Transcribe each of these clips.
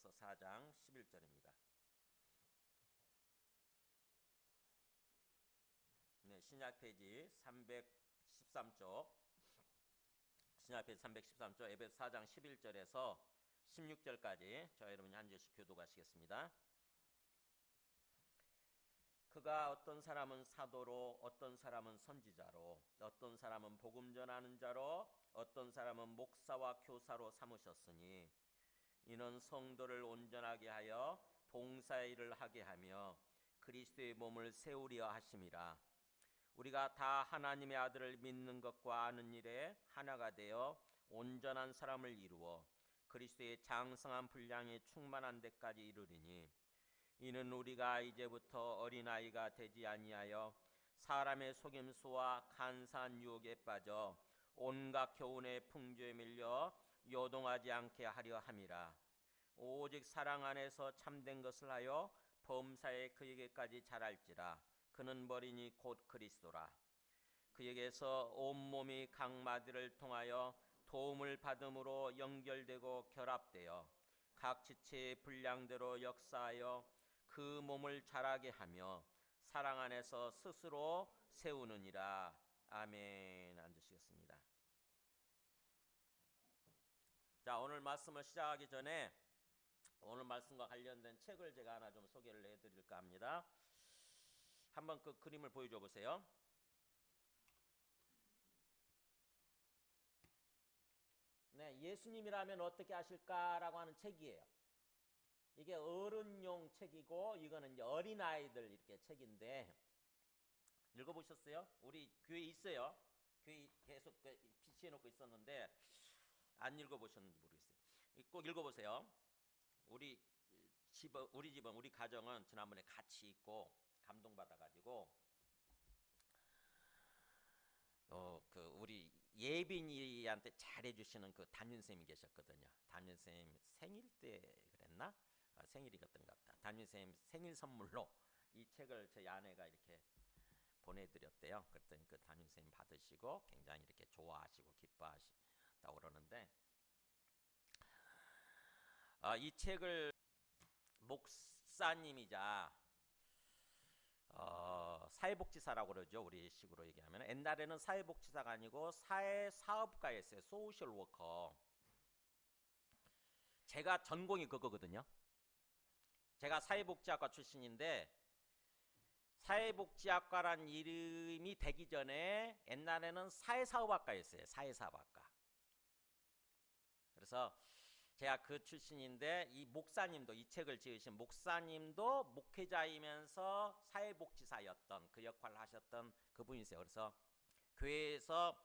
에베소서 4장 11절입니다. 네, 신약 페이지 313쪽, 신약 페이지 313쪽 에베소 4장 11절에서 16절까지 저와 여러분이 한 절씩 교독하시겠습니다. 그가 어떤 사람은 사도로, 어떤 사람은 선지자로, 어떤 사람은 복음 전하는 자로, 어떤 사람은 목사와 교사로 삼으셨으니 이는 성도를 온전하게 하여 봉사의 일을 하게 하며 그리스도의 몸을 세우려 하심이라. 우리가 다 하나님의 아들을 믿는 것과 아는 일에 하나가 되어 온전한 사람을 이루어 그리스도의 장성한 분량에 충만한 데까지 이르리니 이는 우리가 이제부터 어린아이가 되지 아니하여 사람의 속임수와 간사한 유혹에 빠져 온갖 교훈의 풍조에 밀려 요동하지 않게 하려 함이라. 오직 사랑 안에서 참된 것을 하여 범사에 그에게까지 자랄지라. 그는 머리니 곧 그리스도라. 그에게서 온몸이 각 마디를 통하여 도움을 받음으로 연결되고 결합되어 각 지체의 분량대로 역사하여 그 몸을 자라게 하며 사랑 안에서 스스로 세우느니라. 아멘. 앉으시겠습니다. 자, 오늘 말씀을 시작하기 전에 오늘 말씀과 관련된 책을 제가 하나 좀 소개를 해드릴까 합니다. 한번 그 그림을 보여줘 보세요. 네, 예수님이라면 어떻게 하실까라고 하는 책이에요. 이게 어른용 책이고 이거는 이제 어린아이들 이렇게 책인데 읽어보셨어요? 우리 교회에 있어요. 교회 계속 비치해놓고 있었는데 안 읽어보셨는지 모르겠어요. 꼭 읽어보세요. 우리 집은 우리 가정은 지난번에 같이 있고 감동받아가지고 우리 예빈이한테 잘해주시는 그 담임선생님이 계셨거든요. 담임선생님 생일 때 그랬나? 생일이었던 것 같다. 담임선생님 생일 선물로 이 책을 저희 아내가 이렇게 보내드렸대요. 그랬더니 그 담임선생님 받으시고 굉장히 이렇게 좋아하시고 기뻐하시다고 그러는데 이 책을 목사님이자 사회복지사라고 그러죠. 우리 식으로 얘기하면 옛날에는 사회복지사가 아니고 사회사업가였어요. 소셜워커. 제가 전공이 그거거든요. 제가 사회복지학과 출신인데 사회복지학과란 이름이 되기 전에 옛날에는 사회사업학과였어요. 사회사업학과. 그래서 제가 그 출신인데 이 목사님도 이 책을 지으신 목사님도 목회자이면서 사회복지사였던 그 역할을 하셨던 그분이세요. 그래서 교회에서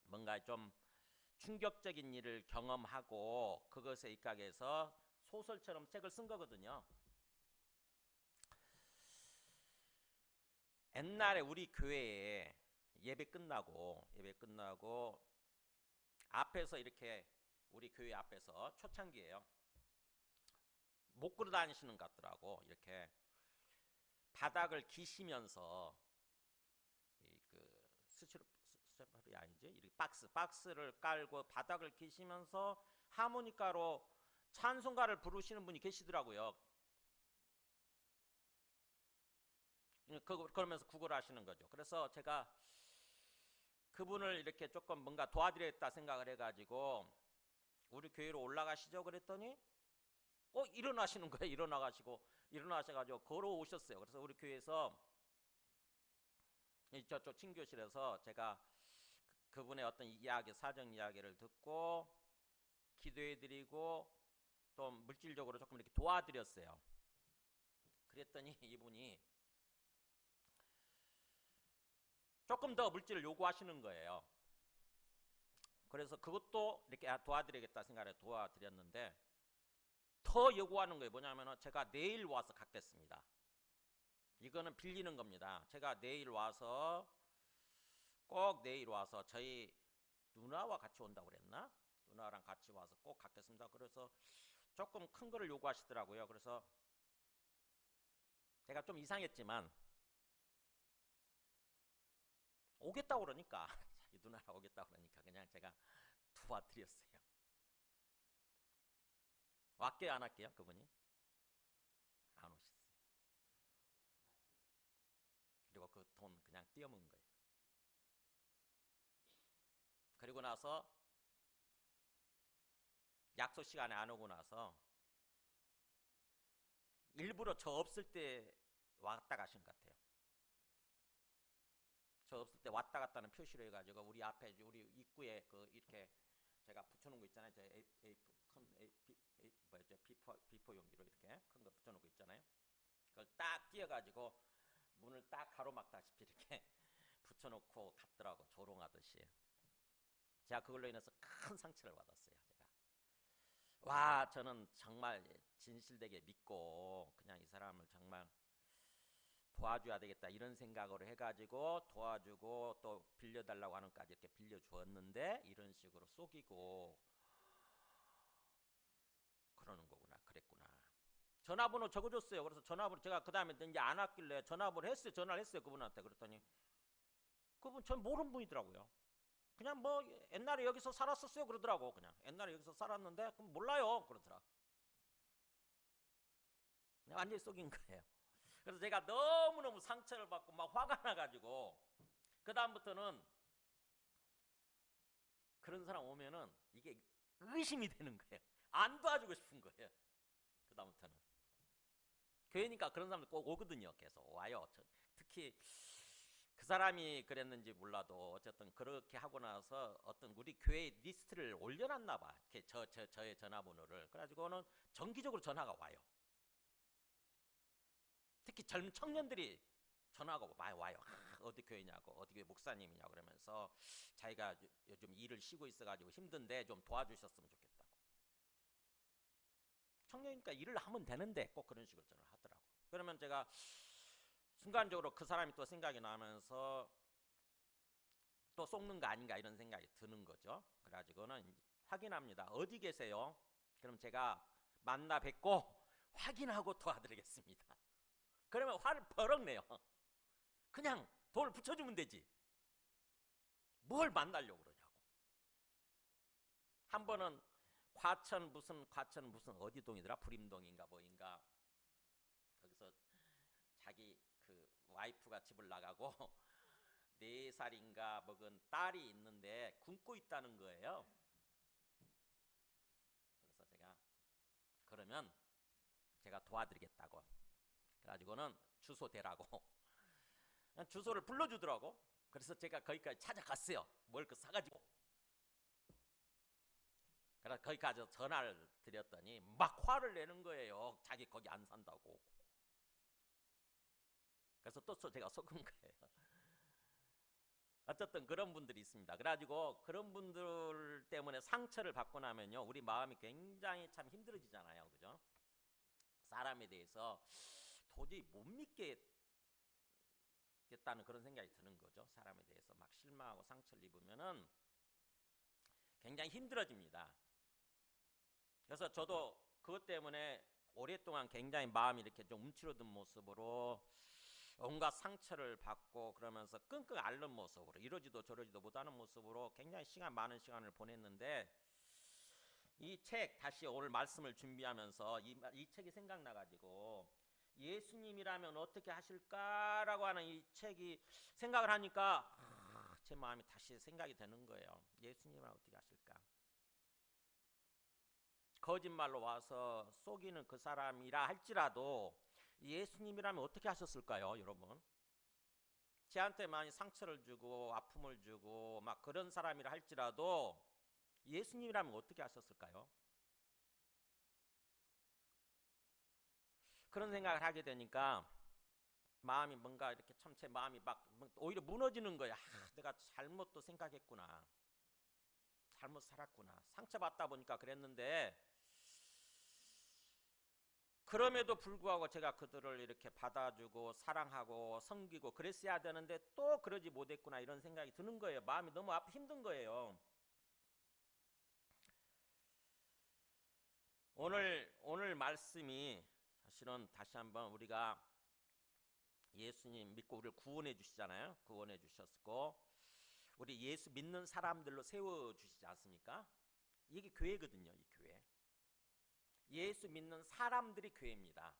뭔가 좀 충격적인 일을 경험하고 그것에 입각해서 소설처럼 책을 쓴 거거든요. 옛날에 우리 교회에 예배 끝나고 앞에서 이렇게 우리 교회 앞에서 초창기예요. 못 걸어 다니시는 것 같더라고. 이렇게 바닥을 기시면서 스티로폼이 아니지? 이렇게 박스를 깔고 바닥을 기시면서 하모니카로 찬송가를 부르시는 분이 계시더라고요. 그러면서 구걸하시는 거죠. 그래서 제가 그분을 이렇게 조금 뭔가 도와드리겠다 생각을 해가지고 우리 교회로 올라가시죠 그랬더니 일어나시는 거예요. 일어나셔가지고 걸어오셨어요. 그래서 우리 교회에서 저쪽 친교실에서 제가 그분의 어떤 이야기, 사정 이야기를 듣고 기도해드리고 또 물질적으로 조금 이렇게 도와드렸어요. 그랬더니 이분이 조금 더 물질을 요구하시는 거예요. 그래서 그것도 이렇게 도와드리겠다 생각해 도와드렸는데 더 요구하는 거예요. 뭐냐면 제가 내일 와서 갚겠습니다. 이거는 빌리는 겁니다. 제가 꼭 내일 와서 저희 누나와 같이 온다고 그랬나? 누나랑 같이 와서 꼭 갚겠습니다. 그래서 조금 큰 거를 요구하시더라고요. 그래서 제가 좀 이상했지만 오겠다고 그러니까 이 누나가 오겠다고 그러니까 그냥 제가 도와드렸어요. 왔게요, 안 왔게요? 그분이 안 오셨어요. 그리고 그 돈 그냥 띄어먹은 거예요. 그리고 나서 약속 시간에 안 오고 나서 일부러 저 없을 때 왔다 가신 것 같아요. 저 없을 때 왔다 갔다는 표시로 해가지고 우리 앞에 우리 입구에 그 이렇게 제가 붙여놓은 거 있잖아요. 저 A4 큰 뭐였죠? B4 용기로 이렇게 큰 거 붙여놓은 거 있잖아요. 그걸 딱 띄어가지고 문을 딱 가로막다시피 이렇게 붙여놓고 갔더라고, 조롱하듯이. 제가 그걸로 인해서 큰 상처를 받았어요. 제가 와, 저는 정말 진실되게 믿고 그냥 이 사람을 정말 도와줘야 되겠다 이런 생각으로 해가지고 도와주고 또 빌려달라고 하는까지 이렇게 빌려주었는데 이런 식으로 속이고 그러는 거구나, 그랬구나. 전화번호 적어줬어요. 그래서 전화번호 제가 그 다음에 이제 안 왔길래 전화번호 했어요. 전화를 했어요, 그분한테. 그랬더니 그분 전 모르는 분이더라고요. 그냥 뭐 옛날에 여기서 살았었어요 그러더라고. 그냥 옛날에 여기서 살았는데 그럼 몰라요 그러더라. 완전히 속인 거예요. 그래서 제가 너무너무 상처를 받고 막 화가 나가지고 그 다음부터는 그런 사람 오면은 이게 의심이 되는 거예요. 안 도와주고 싶은 거예요. 그 다음부터는 교회니까 그런 사람들 꼭 오거든요. 계속 와요. 특히 그 사람이 그랬는지 몰라도 어쨌든 그렇게 하고 나서 어떤 우리 교회 리스트를 올려놨나 봐. 저의 전화번호를. 그래가지고는 정기적으로 전화가 와요. 특히 젊은 청년들이 전화가 많이 와요. 어디 교회냐고, 어디 교회 목사님이냐고 그러면서 자기가 요즘 일을 쉬고 있어가지고 힘든데 좀 도와주셨으면 좋겠다고. 청년이니까 일을 하면 되는데 꼭 그런 식으로 전화를 하더라고. 그러면 제가 순간적으로 그 사람이 또 생각이 나면서 또 속는 거 아닌가 이런 생각이 드는 거죠. 그래가지고는 확인합니다. 어디 계세요? 그럼 제가 만나 뵙고 확인하고 도와드리겠습니다. 그러면 화를 버럭 내요. 그냥 돌 붙여주면 되지. 뭘 만나려고 그러냐고. 한 번은 과천 무슨 어디 동이더라? 불임동인가 뭐인가. 거기서 자기 그 와이프가 집을 나가고 4살인가 먹은 딸이 있는데 굶고 있다는 거예요. 그래서 그러면 제가 도와드리겠다고. 그래가지고는 주소 대라고 주소를 불러주더라고. 그래서 제가 거기까지 찾아갔어요. 뭘 그 사가지고. 그래서 거기까지 전화를 드렸더니 막 화를 내는 거예요. 자기 거기 안 산다고. 그래서 또 제가 속은 거예요. 어쨌든 그런 분들이 있습니다. 그래가지고 그런 분들 때문에 상처를 받고 나면요, 우리 마음이 굉장히 참 힘들어지잖아요. 그죠? 사람에 대해서 도저히 못 믿겠다는 그런 생각이 드는 거죠. 사람에 대해서 막 실망하고 상처를 입으면은 굉장히 힘들어집니다. 그래서 저도 그것 때문에 오랫동안 굉장히 마음이 이렇게 좀 움츠러든 모습으로 온갖 상처를 받고 그러면서 끙끙 앓는 모습으로 이러지도 저러지도 못하는 모습으로 굉장히 많은 시간을 보냈는데, 이 책 다시 오늘 말씀을 준비하면서 이 책이 생각나가지고 예수님이라면 어떻게 하실까라고 하는 이 책이 생각을 하니까 제 마음이 다시 생각이 되는 거예요. 예수님이라면 어떻게 하실까? 거짓말로 와서 속이는 그 사람이라 할지라도 예수님이라면 어떻게 하셨을까요, 여러분? 제한테 많이 상처를 주고 아픔을 주고 막 그런 사람이라 할지라도 예수님이라면 어떻게 하셨을까요? 그런 생각을 하게 되니까 마음이 뭔가 이렇게 참 제 마음이 막 오히려 무너지는 거야. 내가 잘못 또 생각했구나. 잘못 살았구나. 상처받다 보니까 그랬는데, 그럼에도 불구하고 제가 그들을 이렇게 받아주고 사랑하고 섬기고 그랬어야 되는데 또 그러지 못했구나 이런 생각이 드는 거예요. 마음이 너무 힘든 거예요. 오늘 말씀이 사실은 다시 한번 우리가 예수님 믿고 우리를 구원해 주시잖아요. 구원해 주셨고 우리 예수 믿는 사람들로 세워 주시지 않습니까? 이게 교회거든요. 이 교회. 예수 믿는 사람들이 교회입니다.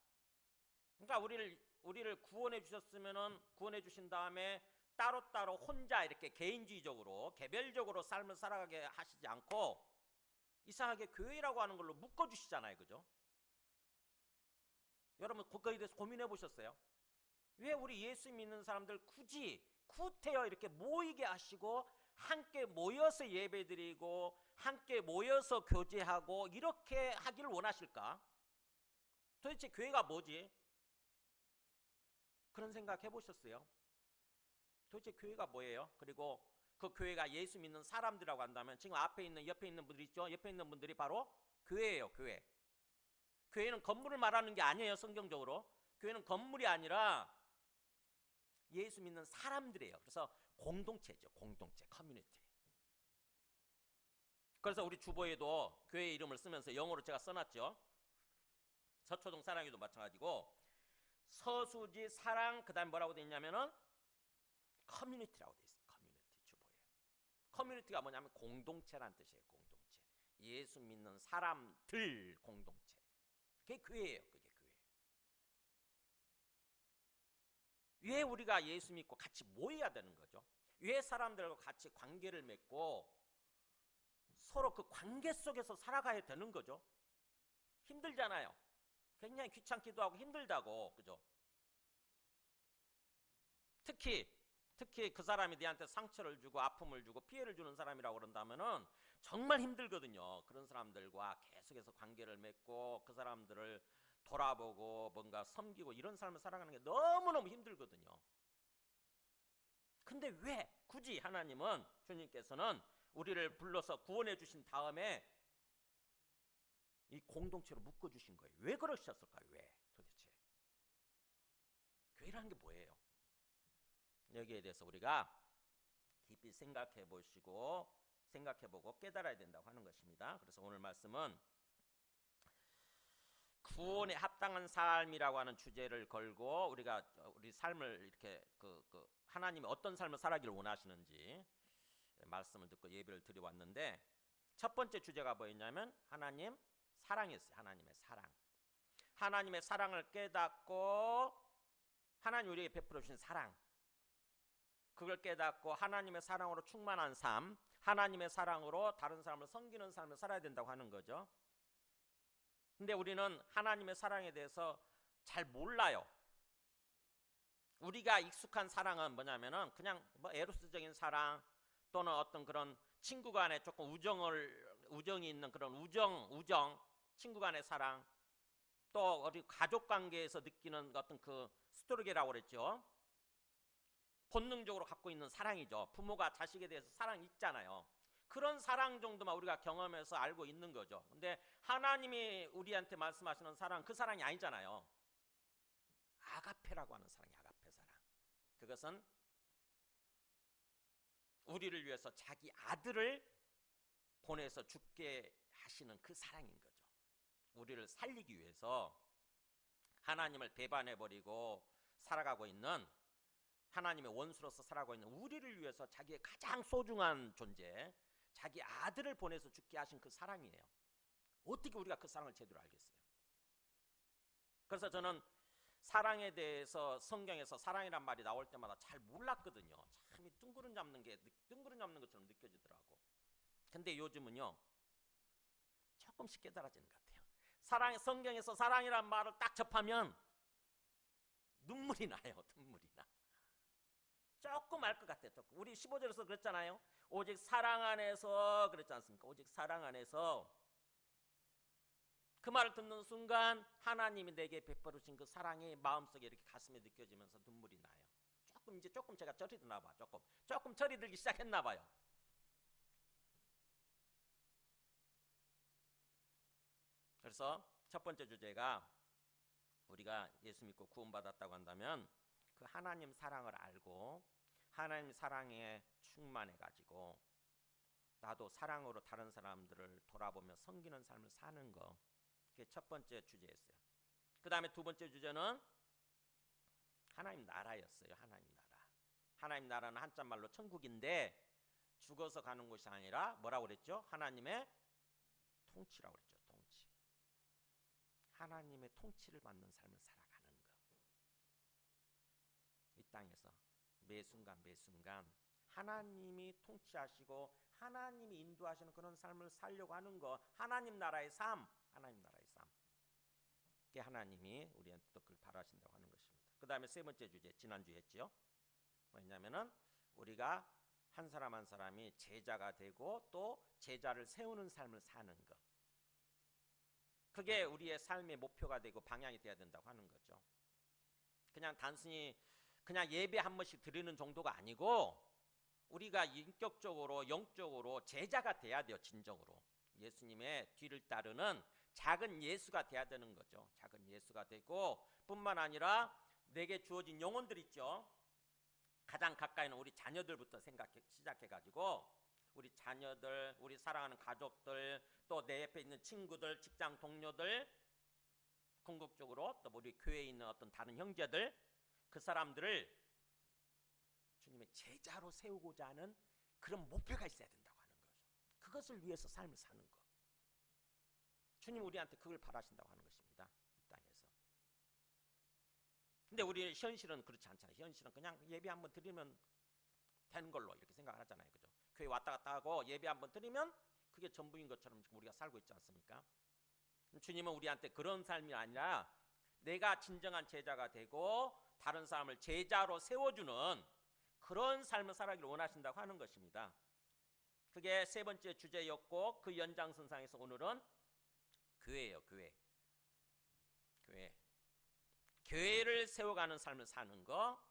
그러니까 우리를 구원해 주셨으면은 구원해 주신 다음에 따로따로 혼자 이렇게 개인주의적으로 개별적으로 삶을 살아가게 하시지 않고 이상하게 교회라고 하는 걸로 묶어 주시잖아요. 그죠? 여러분 거기에 대해서 고민해 보셨어요? 왜 우리 예수 믿는 사람들 굳이 구태여 이렇게 모이게 하시고 함께 모여서 예배드리고 함께 모여서 교제하고 이렇게 하기를 원하실까? 도대체 교회가 뭐지? 그런 생각 해보셨어요? 도대체 교회가 뭐예요? 그리고 그 교회가 예수 믿는 사람들이라고 한다면 지금 앞에 있는 옆에 있는 분들 있죠? 옆에 있는 분들이 바로 교회예요. 교회. 교회는 건물을 말하는 게 아니에요. 성경적으로. 교회는 건물이 아니라 예수 믿는 사람들이에요. 그래서 공동체죠. 공동체, 커뮤니티. 그래서 우리 주보에도 교회 이름을 쓰면서 영어로 제가 써놨죠. 서초동 사랑에도 마찬가지고 서수지 사랑 그다음 뭐라고 돼 있냐면은 커뮤니티라고 돼 있어요. 커뮤니티 주보에. 커뮤니티가 뭐냐면 공동체란 뜻이에요. 공동체. 예수 믿는 사람들 공동체. 그게 교회예요. 그게 교회. 왜 우리가 예수 믿고 같이 모여야 되는 거죠? 왜 사람들과 같이 관계를 맺고 서로 그 관계 속에서 살아가야 되는 거죠? 힘들잖아요. 굉장히 귀찮기도 하고 힘들다고. 그죠? 특히 그 사람이 내한테 상처를 주고 아픔을 주고 피해를 주는 사람이라고 그런다면은 정말 힘들거든요. 그런 사람들과 계속해서 관계를 맺고 그 사람들을 돌아보고 뭔가 섬기고 이런 삶을 살아가는 게 너무너무 힘들거든요. 근데 왜 굳이 하나님은 주님께서는 우리를 불러서 구원해 주신 다음에 이 공동체로 묶어 주신 거예요? 왜 그러셨을까요? 왜 도대체? 교회라는 게 뭐예요? 여기에 대해서 우리가 깊이 생각해보고 깨달아야 된다고 하는 것입니다. 그래서 오늘 말씀은 구원에 합당한 삶이라고 하는 주제를 걸고 우리가 우리 삶을 이렇게 하나님이 어떤 삶을 살아기를 원하시는지 말씀을 듣고 예배를 드려왔는데 첫 번째 주제가 뭐였냐면 하나님 사랑이었어요. 하나님의 사랑. 하나님의 사랑을 깨닫고 하나님 우리에게 베풀어 주신 사랑. 그걸 깨닫고 하나님의 사랑으로 충만한 삶, 하나님의 사랑으로 다른 사람을 섬기는 삶을 살아야 된다고 하는 거죠. 근데 우리는 하나님의 사랑에 대해서 잘 몰라요. 우리가 익숙한 사랑은 뭐냐면은 그냥 뭐 에로스적인 사랑 또는 어떤 그런 친구 간에 조금 우정이 있는 그런 우정, 친구 간의 사랑, 또 우리 가족 관계에서 느끼는 어떤 그 스토르게라고 그랬죠. 본능적으로 갖고 있는 사랑이죠. 부모가 자식에 대해서 사랑이 있잖아요. 그런 사랑 정도만 우리가 경험해서 알고 있는 거죠. 근데 하나님이 우리한테 말씀하시는 사랑, 그 사랑이 아니잖아요. 아가페라고 하는 사랑이 아가페 사랑. 그것은 우리를 위해서 자기 아들을 보내서 죽게 하시는 그 사랑인 거죠. 우리를 살리기 위해서 하나님을 배반해버리고 살아가고 있는 하나님의 원수로서 살아가고 있는 우리를 위해서 자기의 가장 소중한 존재, 자기 아들을 보내서 죽게 하신 그 사랑이에요. 어떻게 우리가 그 사랑을 제대로 알겠어요? 그래서 저는 사랑에 대해서 성경에서 사랑이란 말이 나올 때마다 잘 몰랐거든요. 참 뜬구름 잡는 것처럼 느껴지더라고. 근데 요즘은요 조금씩 깨달아지는 것 같아요. 성경에서 사랑이란 말을 딱 접하면 눈물이 나요. 눈물이 나. 조금 알 것 같아요. 조금. 우리 15절에서 그랬잖아요. 오직 사랑 안에서 그랬지 않습니까? 오직 사랑 안에서. 그 말을 듣는 순간 하나님이 내게 베풀으신 그 사랑이 마음속에 이렇게 가슴에 느껴지면서 눈물이 나요. 조금 제가 철이 드나 봐. 조금 철이 들기 시작했나 봐요. 그래서 첫 번째 주제가 우리가 예수 믿고 구원받았다고 한다면 그 하나님 사랑을 알고 하나님 사랑에 충만해가지고 나도 사랑으로 다른 사람들을 돌아보며 섬기는 삶을 사는 거. 그게 첫 번째 주제였어요. 그 다음에 두 번째 주제는 하나님 나라였어요. 하나님 나라. 하나님 나라는 한자말로 천국인데 죽어서 가는 곳이 아니라 뭐라고 그랬죠? 하나님의 통치라고 그랬죠. 통치. 하나님의 통치를 받는 삶을 살아가는 거. 이 땅에서 매 순간 매 순간 하나님이 통치하시고 하나님이 인도하시는 그런 삶을 살려고 하는 거. 하나님 나라의 삶, 하나님 나라의 삶. 그게 하나님이 우리한테 또 그걸 바라신다고 하는 것입니다. 그 다음에 세 번째 주제, 지난주에 했죠. 뭐냐면은 우리가 한 사람 한 사람이 제자가 되고 또 제자를 세우는 삶을 사는 것. 그게 우리의 삶의 목표가 되고 방향이 돼야 된다고 하는 거죠. 그냥 단순히 그냥 예배 한 번씩 드리는 정도가 아니고 우리가 인격적으로 영적으로 제자가 돼야 돼요. 진정으로 예수님의 뒤를 따르는 작은 예수가 돼야 되는 거죠. 작은 예수가 되고 뿐만 아니라 내게 주어진 영혼들 있죠. 가장 가까이 있는 우리 자녀들부터 시작해가지고 우리 자녀들, 우리 사랑하는 가족들, 또 내 옆에 있는 친구들, 직장 동료들, 궁극적으로 또 우리 교회에 있는 어떤 다른 형제들, 그 사람들을 주님의 제자로 세우고자 하는 그런 목표가 있어야 된다고 하는 거죠. 그것을 위해서 삶을 사는 거. 주님 우리한테 그걸 바라신다고 하는 것입니다. 이 땅에서. 근데 우리 현실은 그렇지 않잖아요. 현실은 그냥 예배 한번 드리면 되는 걸로 이렇게 생각을 하잖아요. 그죠? 교회 왔다 갔다 하고 예배 한번 드리면 그게 전부인 것처럼 지금 우리가 살고 있지 않습니까? 주님은 우리한테 그런 삶이 아니라 내가 진정한 제자가 되고 다른 사람을 제자로 세워주는 그런 삶을 살아가기를 원하신다고 하는 것입니다. 그게 세 번째 주제였고 그 연장선상에서 오늘은 교회예요. 교회를 세워가는 삶을 사는 거.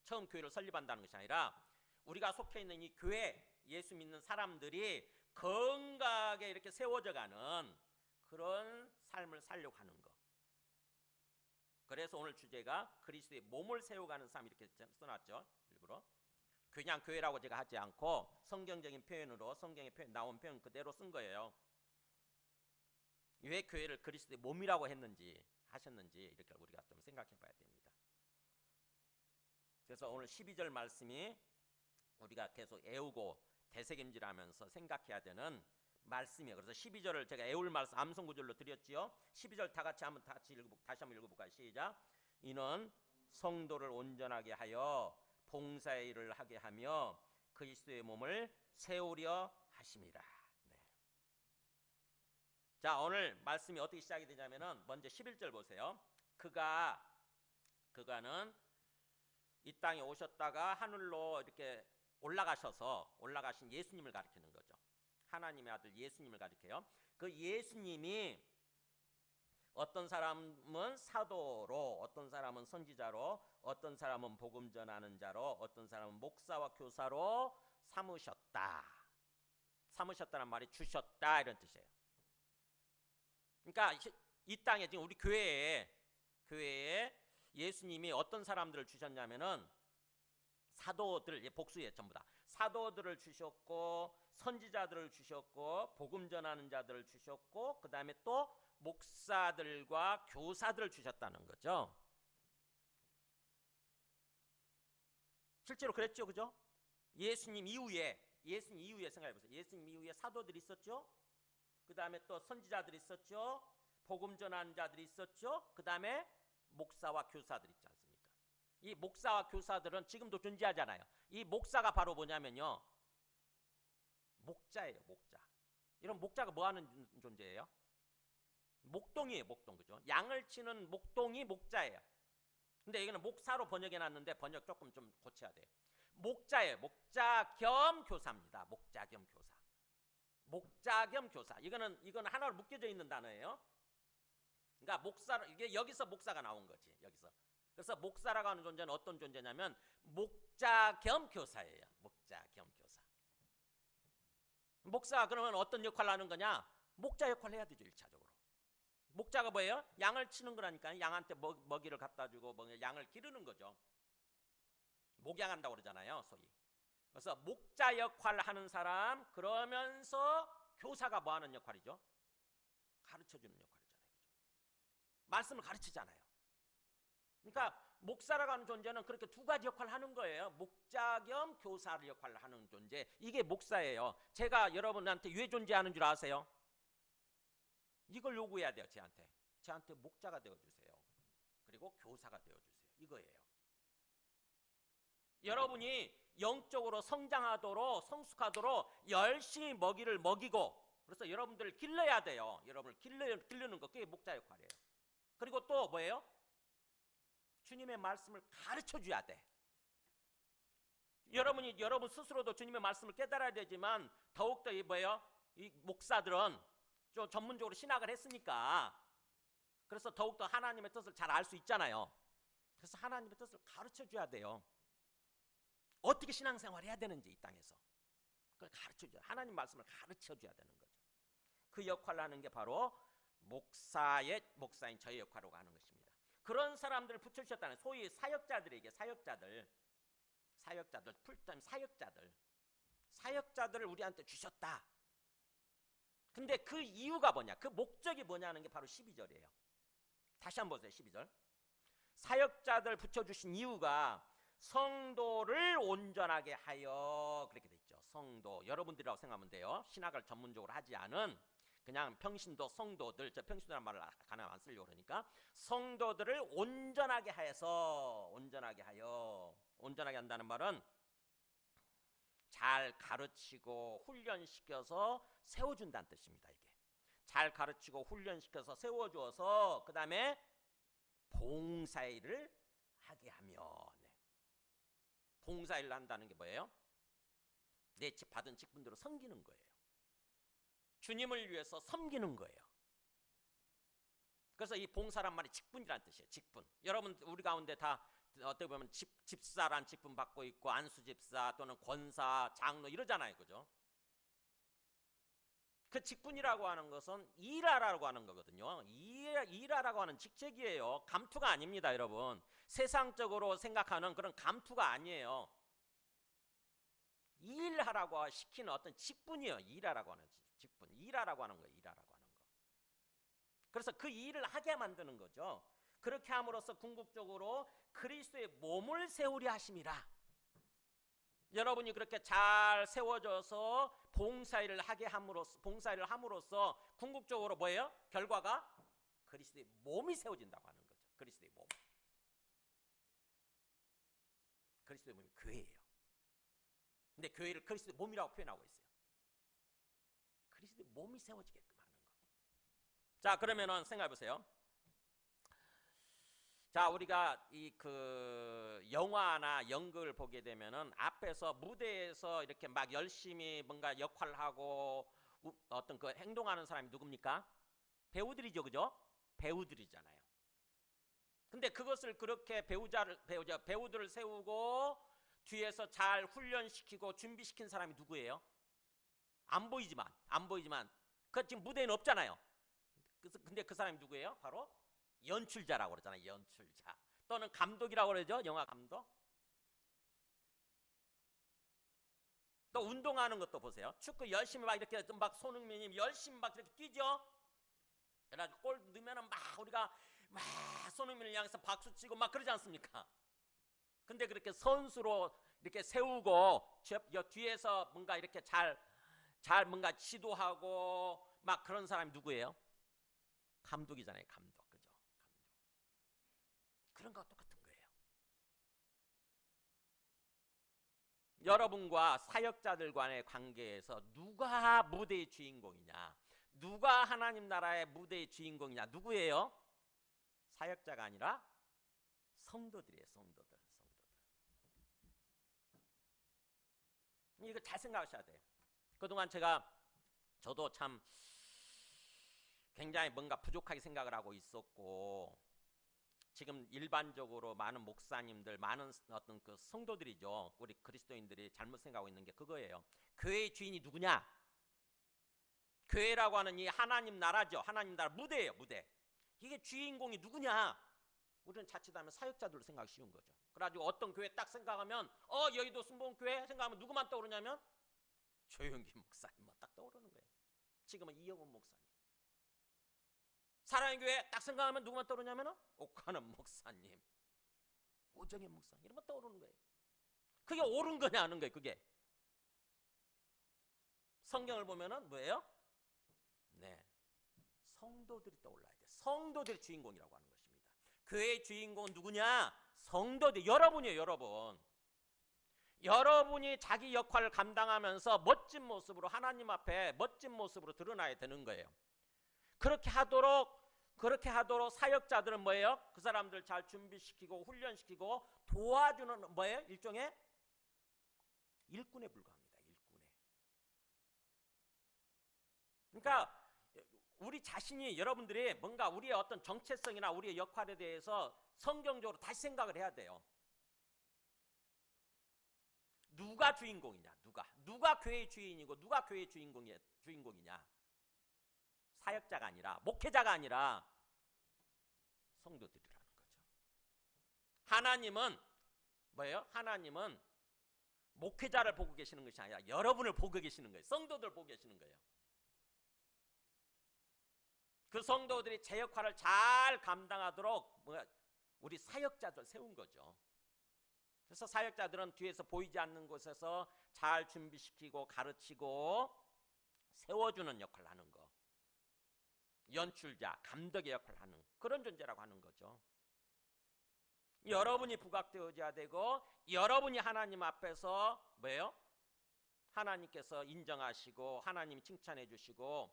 처음 교회를 설립한다는 것이 아니라 우리가 속해 있는 이 교회, 예수 믿는 사람들이 건강하게 이렇게 세워져가는 그런 삶을 살려고 하는 거. 그래서 오늘 주제가 그리스도의 몸을 세워가는 삶 이렇게 써놨죠. 일부러. 그냥 교회라고 제가 하지 않고 성경적인 표현으로 성경에 나온 표현 그대로 쓴 거예요. 왜 교회를 그리스도의 몸이라고 하셨는지 이렇게 우리가 좀 생각해 봐야 됩니다. 그래서 오늘 12절 말씀이 우리가 계속 애우고 되새김질하면서 생각해야 되는 말씀이에요. 그래서 12절을 제가 애울 말씀 암송 구절로 드렸지요. 12절 다 같이 다시 한번 읽어볼까요? 시작. 이는 성도를 온전하게 하여 봉사의 일을 하게 하며 그리스도의 몸을 세우려 하심이라. 네. 자, 오늘 말씀이 어떻게 시작이 되냐면은 먼저 11절 보세요. 그가는 이 땅에 오셨다가 하늘로 이렇게 올라가신 예수님을 가리키는 거죠. 하나님의 아들 예수님을 가리켜요. 그 예수님이 어떤 사람은 사도로, 어떤 사람은 선지자로, 어떤 사람은 복음 전하는 자로, 어떤 사람은 목사와 교사로 삼으셨다는 말이 주셨다 이런 뜻이에요. 그러니까 이 땅에 지금 우리 교회에 예수님이 어떤 사람들을 주셨냐면은 사도들, 복수예 전부 다. 사도들을 주셨고 선지자들을 주셨고 복음 전하는 자들을 주셨고 그 다음에 또 목사들과 교사들을 주셨다는 거죠. 실제로 그랬죠, 그죠? 예수님 이후에 생각해보세요. 예수님 이후에 사도들이 있었죠. 그 다음에 또 선지자들이 있었죠. 복음 전하는 자들이 있었죠. 그 다음에 목사와 교사들 있지 않습니까? 이 목사와 교사들은 지금도 존재하잖아요. 이 목사가 바로 뭐냐면요, 목자예요. 목자. 이런 목자가 뭐 하는 존재예요? 목동이에요. 목동. 그죠? 양을 치는 목동이 목자예요. 근데 여기는 목사로 번역해놨는데 번역 조금 좀 고쳐야 돼요. 목자예요. 목자 겸 교사입니다. 목자 겸 교사. 목자 겸 교사. 이거는 하나로 묶여져 있는 단어예요. 그러니까 이게 여기서 목사가 나온 거지. 여기서. 그래서 목사라고 하는 존재는 어떤 존재냐면 목자 겸 교사예요. 목자 겸 교사. 목사가 그러면 어떤 역할을 하는 거냐? 목자 역할을 해야 되죠. 1차적으로. 목자가 뭐예요? 양을 치는 거라니까. 양한테 먹이를 갖다 주고 양을 기르는 거죠. 목양한다고 그러잖아요. 소위. 그래서 목자 역할을 하는 사람, 그러면서 교사가 뭐 하는 역할이죠? 가르쳐주는 역할이잖아요. 그죠? 말씀을 가르치잖아요. 그러니까 목사라고 하는 존재는 그렇게 두 가지 역할을 하는 거예요. 목자 겸 교사를 역할을 하는 존재. 이게 목사예요. 제가 여러분한테 왜 존재하는 줄 아세요? 이걸 요구해야 돼요. 저한테 목자가 되어주세요. 그리고 교사가 되어주세요. 이거예요. 여러분이 영적으로 성장하도록 성숙하도록 열심히 먹이를 먹이고, 그래서 여러분들을 길러야 돼요. 여러분을 기르는 거, 그게 목자 역할이에요. 그리고 또 뭐예요? 주님의 말씀을 가르쳐 줘야 돼. 여러분 스스로도 주님의 말씀을 깨달아야 되지만, 더욱더 이 뭐예요? 이 목사들은 좀 전문적으로 신학을 했으니까, 그래서 더욱더 하나님의 뜻을 잘 알 수 있잖아요. 그래서 하나님의 뜻을 가르쳐 줘야 돼요. 어떻게 신앙생활을 해야 되는지 이 땅에서 그걸 가르쳐줘야, 하나님 말씀을 가르쳐줘야 되는 거죠. 그 역할을 하는 게 바로 목사인 저의 역할로 하는 것입니다. 그런 사람들을 붙여주셨다는, 소위 사역자들에게, 사역자들 풀타임 사역자들을 우리한테 주셨다. 근데 그 이유가 뭐냐, 그 목적이 뭐냐는 게 바로 12절이에요. 다시 한번 보세요. 12절. 사역자들 붙여주신 이유가 성도를 온전하게 하여, 그렇게 돼 있죠. 성도, 여러분들이라고 생각하면 돼요. 신학을 전문적으로 하지 않은 그냥 평신도 성도들, 저 평신도라는 말을 가능하면 안 쓰려고 그러니까, 성도들을 온전하게 하여서, 온전하게 한다는 말은 잘 가르치고 훈련시켜서 세워준다는 뜻입니다. 이게 잘 가르치고 훈련시켜서 세워줘서 그 다음에 봉사일을 하게 하며, 봉사일을 한다는 게 뭐예요? 내 받은 직분대로 섬기는 거예요. 주님을 위해서 섬기는 거예요. 그래서 이 봉사란 말이 직분이라는 뜻이에요. 직분. 여러분 우리 가운데 다 어떻게 보면 집사란 직분 받고 있고, 안수집사 또는 권사, 장로 이러잖아요. 그죠? 그 직분이라고 하는 것은 일하라고 하는 거거든요. 일하라고 하는 직책이에요. 감투가 아닙니다, 여러분. 세상적으로 생각하는 그런 감투가 아니에요. 일하라고 시키는 어떤 직분이에요. 일하라고 하는 직분. 일하라고 하는 거예요. 일하라고 하는 거. 그래서 그 일을 하게 만드는 거죠. 그렇게 함으로써 궁극적으로 그리스도의 몸을 세우려 하심이라. 여러분이 그렇게 잘 세워져서 봉사일을 함으로써 궁극적으로 뭐예요? 결과가 그리스도의 몸이 세워진다고 하는 거죠. 그리스도의 몸. 그리스도의 몸이 교회예요. 근데 교회를 그리스도의 몸이라고 표현하고 있어요. 그리스도의 몸이 세워지게끔 하는 거. 자, 그러면은 생각해 보세요. 자, 우리가 영화나 연극을 보게 되면은 앞에서 무대에서 이렇게 막 열심히 뭔가 역할을 하고 어떤 그 행동하는 사람이 누굽니까? 배우들이죠, 그죠? 배우들이잖아요. 근데 그것을 그렇게 배우들을 세우고 뒤에서 잘 훈련시키고 준비시킨 사람이 누구예요? 안 보이지만 그 지금 무대에는 없잖아요. 근데 그 사람이 누구예요? 바로 연출자라고 그러잖아요. 연출자 또는 감독이라고 그러죠. 영화 감독. 또 운동하는 것도 보세요. 축구 열심히 막 이렇게 막 손흥민이 열심히 막 이렇게 뛰죠. 그래가지고 골 넣으면은 막 우리가 막 손흥민을 향해서 박수 치고 막 그러지 않습니까? 근데 그렇게 선수로 이렇게 세우고 뒤에서 뭔가 이렇게 잘 뭔가 지도하고 막 그런 사람이 누구예요? 감독이잖아요. 감독. 그죠? 감독. 그런 거와 똑같은 거예요. 여러분과 사역자들 간의 관계에서 누가 무대의 주인공이냐, 누가 하나님 나라의 무대의 주인공이냐, 누구예요? 사역자가 아니라 성도들이에요. 성도들. 이거 잘 생각하셔야 돼요. 그동안 저도 참 굉장히 뭔가 부족하게 생각을 하고 있었고, 지금 일반적으로 많은 목사님들, 많은 어떤 그 성도들이죠. 우리 그리스도인들이 잘못 생각하고 있는 게 그거예요. 교회의 주인이 누구냐? 교회라고 하는 이 하나님 나라죠. 하나님 나라 무대예요. 무대. 이게 주인공이 누구냐? 우리는 자칫하면 사역자들로 생각하기 쉬운 거죠. 그래가지고 어떤 교회 딱 생각하면 여의도 순복음교회 생각하면 누구만 떠오르냐면 조용기 목사님만 딱 떠오르는 거예요. 지금은 이영훈 목사님. 사랑의 교회 딱 생각하면 누구만 떠오르냐면 옥하는 목사님, 오정현 목사님 이런 거 떠오르는 거예요. 그게 옳은 거냐 하는 거예요. 그게 성경을 보면은 뭐예요? 네, 성도들이 떠올라야 돼. 성도들이 주인공이라고 하는 것입니다. 교회의 주인공은 누구냐? 성도들, 여러분이에요. 여러분. 여러분이 자기 역할을 감당하면서 멋진 모습으로 하나님 앞에 멋진 모습으로 드러나야 되는 거예요. 그렇게 하도록 사역자들은 뭐예요? 그 사람들 잘 준비시키고 훈련시키고 도와주는 뭐예요? 일종의 일꾼에 불과합니다. 일꾼에. 그러니까 우리 자신이, 여러분들이 뭔가 우리의 어떤 정체성이나 우리의 역할에 대해서 성경적으로 다시 생각을 해야 돼요. 누가 주인공이냐? 누가 교회의 주인이고 누가 교회의 주인공이냐? 사역자가 아니라, 목회자가 아니라 성도들이라는 거죠. 하나님은 뭐예요? 하나님은 목회자를 보고 계시는 것이 아니라 여러분을 보고 계시는 거예요. 성도들 보고 계시는 거예요. 그 성도들이 제 역할을 잘 감당하도록 우리 사역자들 세운 거죠. 그래서 사역자들은 뒤에서 보이지 않는 곳에서 잘 준비시키고 가르치고 세워주는 역할을 하는 거. 연출자, 감독의 역할을 하는 그런 존재라고 하는 거죠. 여러분이 부각되어져야 되고 여러분이 하나님 앞에서 뭐예요? 하나님께서 인정하시고 하나님이 칭찬해 주시고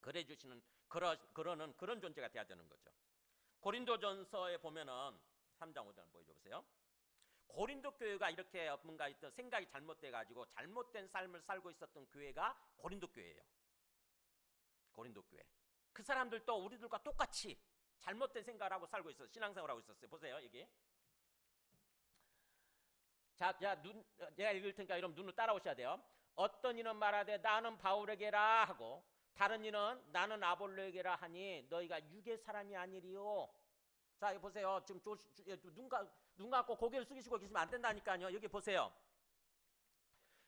그래 주시는 그런 존재가 돼야 되는 거죠. 고린도전서에 보면은 3장 5절 보여주세요. 고린도 교회가 이렇게 뭔가 있던 생각이 잘못돼 가지고 잘못된 삶을 살고 있었던 교회가 고린도 교회예요. 고린도 교회. 그 사람들도 우리들과 똑같이 잘못된 생각을 하고 살고 있었어요. 신앙생활을 하고 있었어요. 보세요, 여기. 자, 내가 읽을 테니까 여러분 눈으로 따라오셔야 돼요. 어떤 이는 말하되 나는 바울에게라 하고 다른 이는 나는 아볼로에게라 하니 너희가 육의 사람이 아니리요. 자, 여기 보세요. 지금 눈 감고 고개를 숙이시고 계시면 안 된다니까요. 여기 보세요.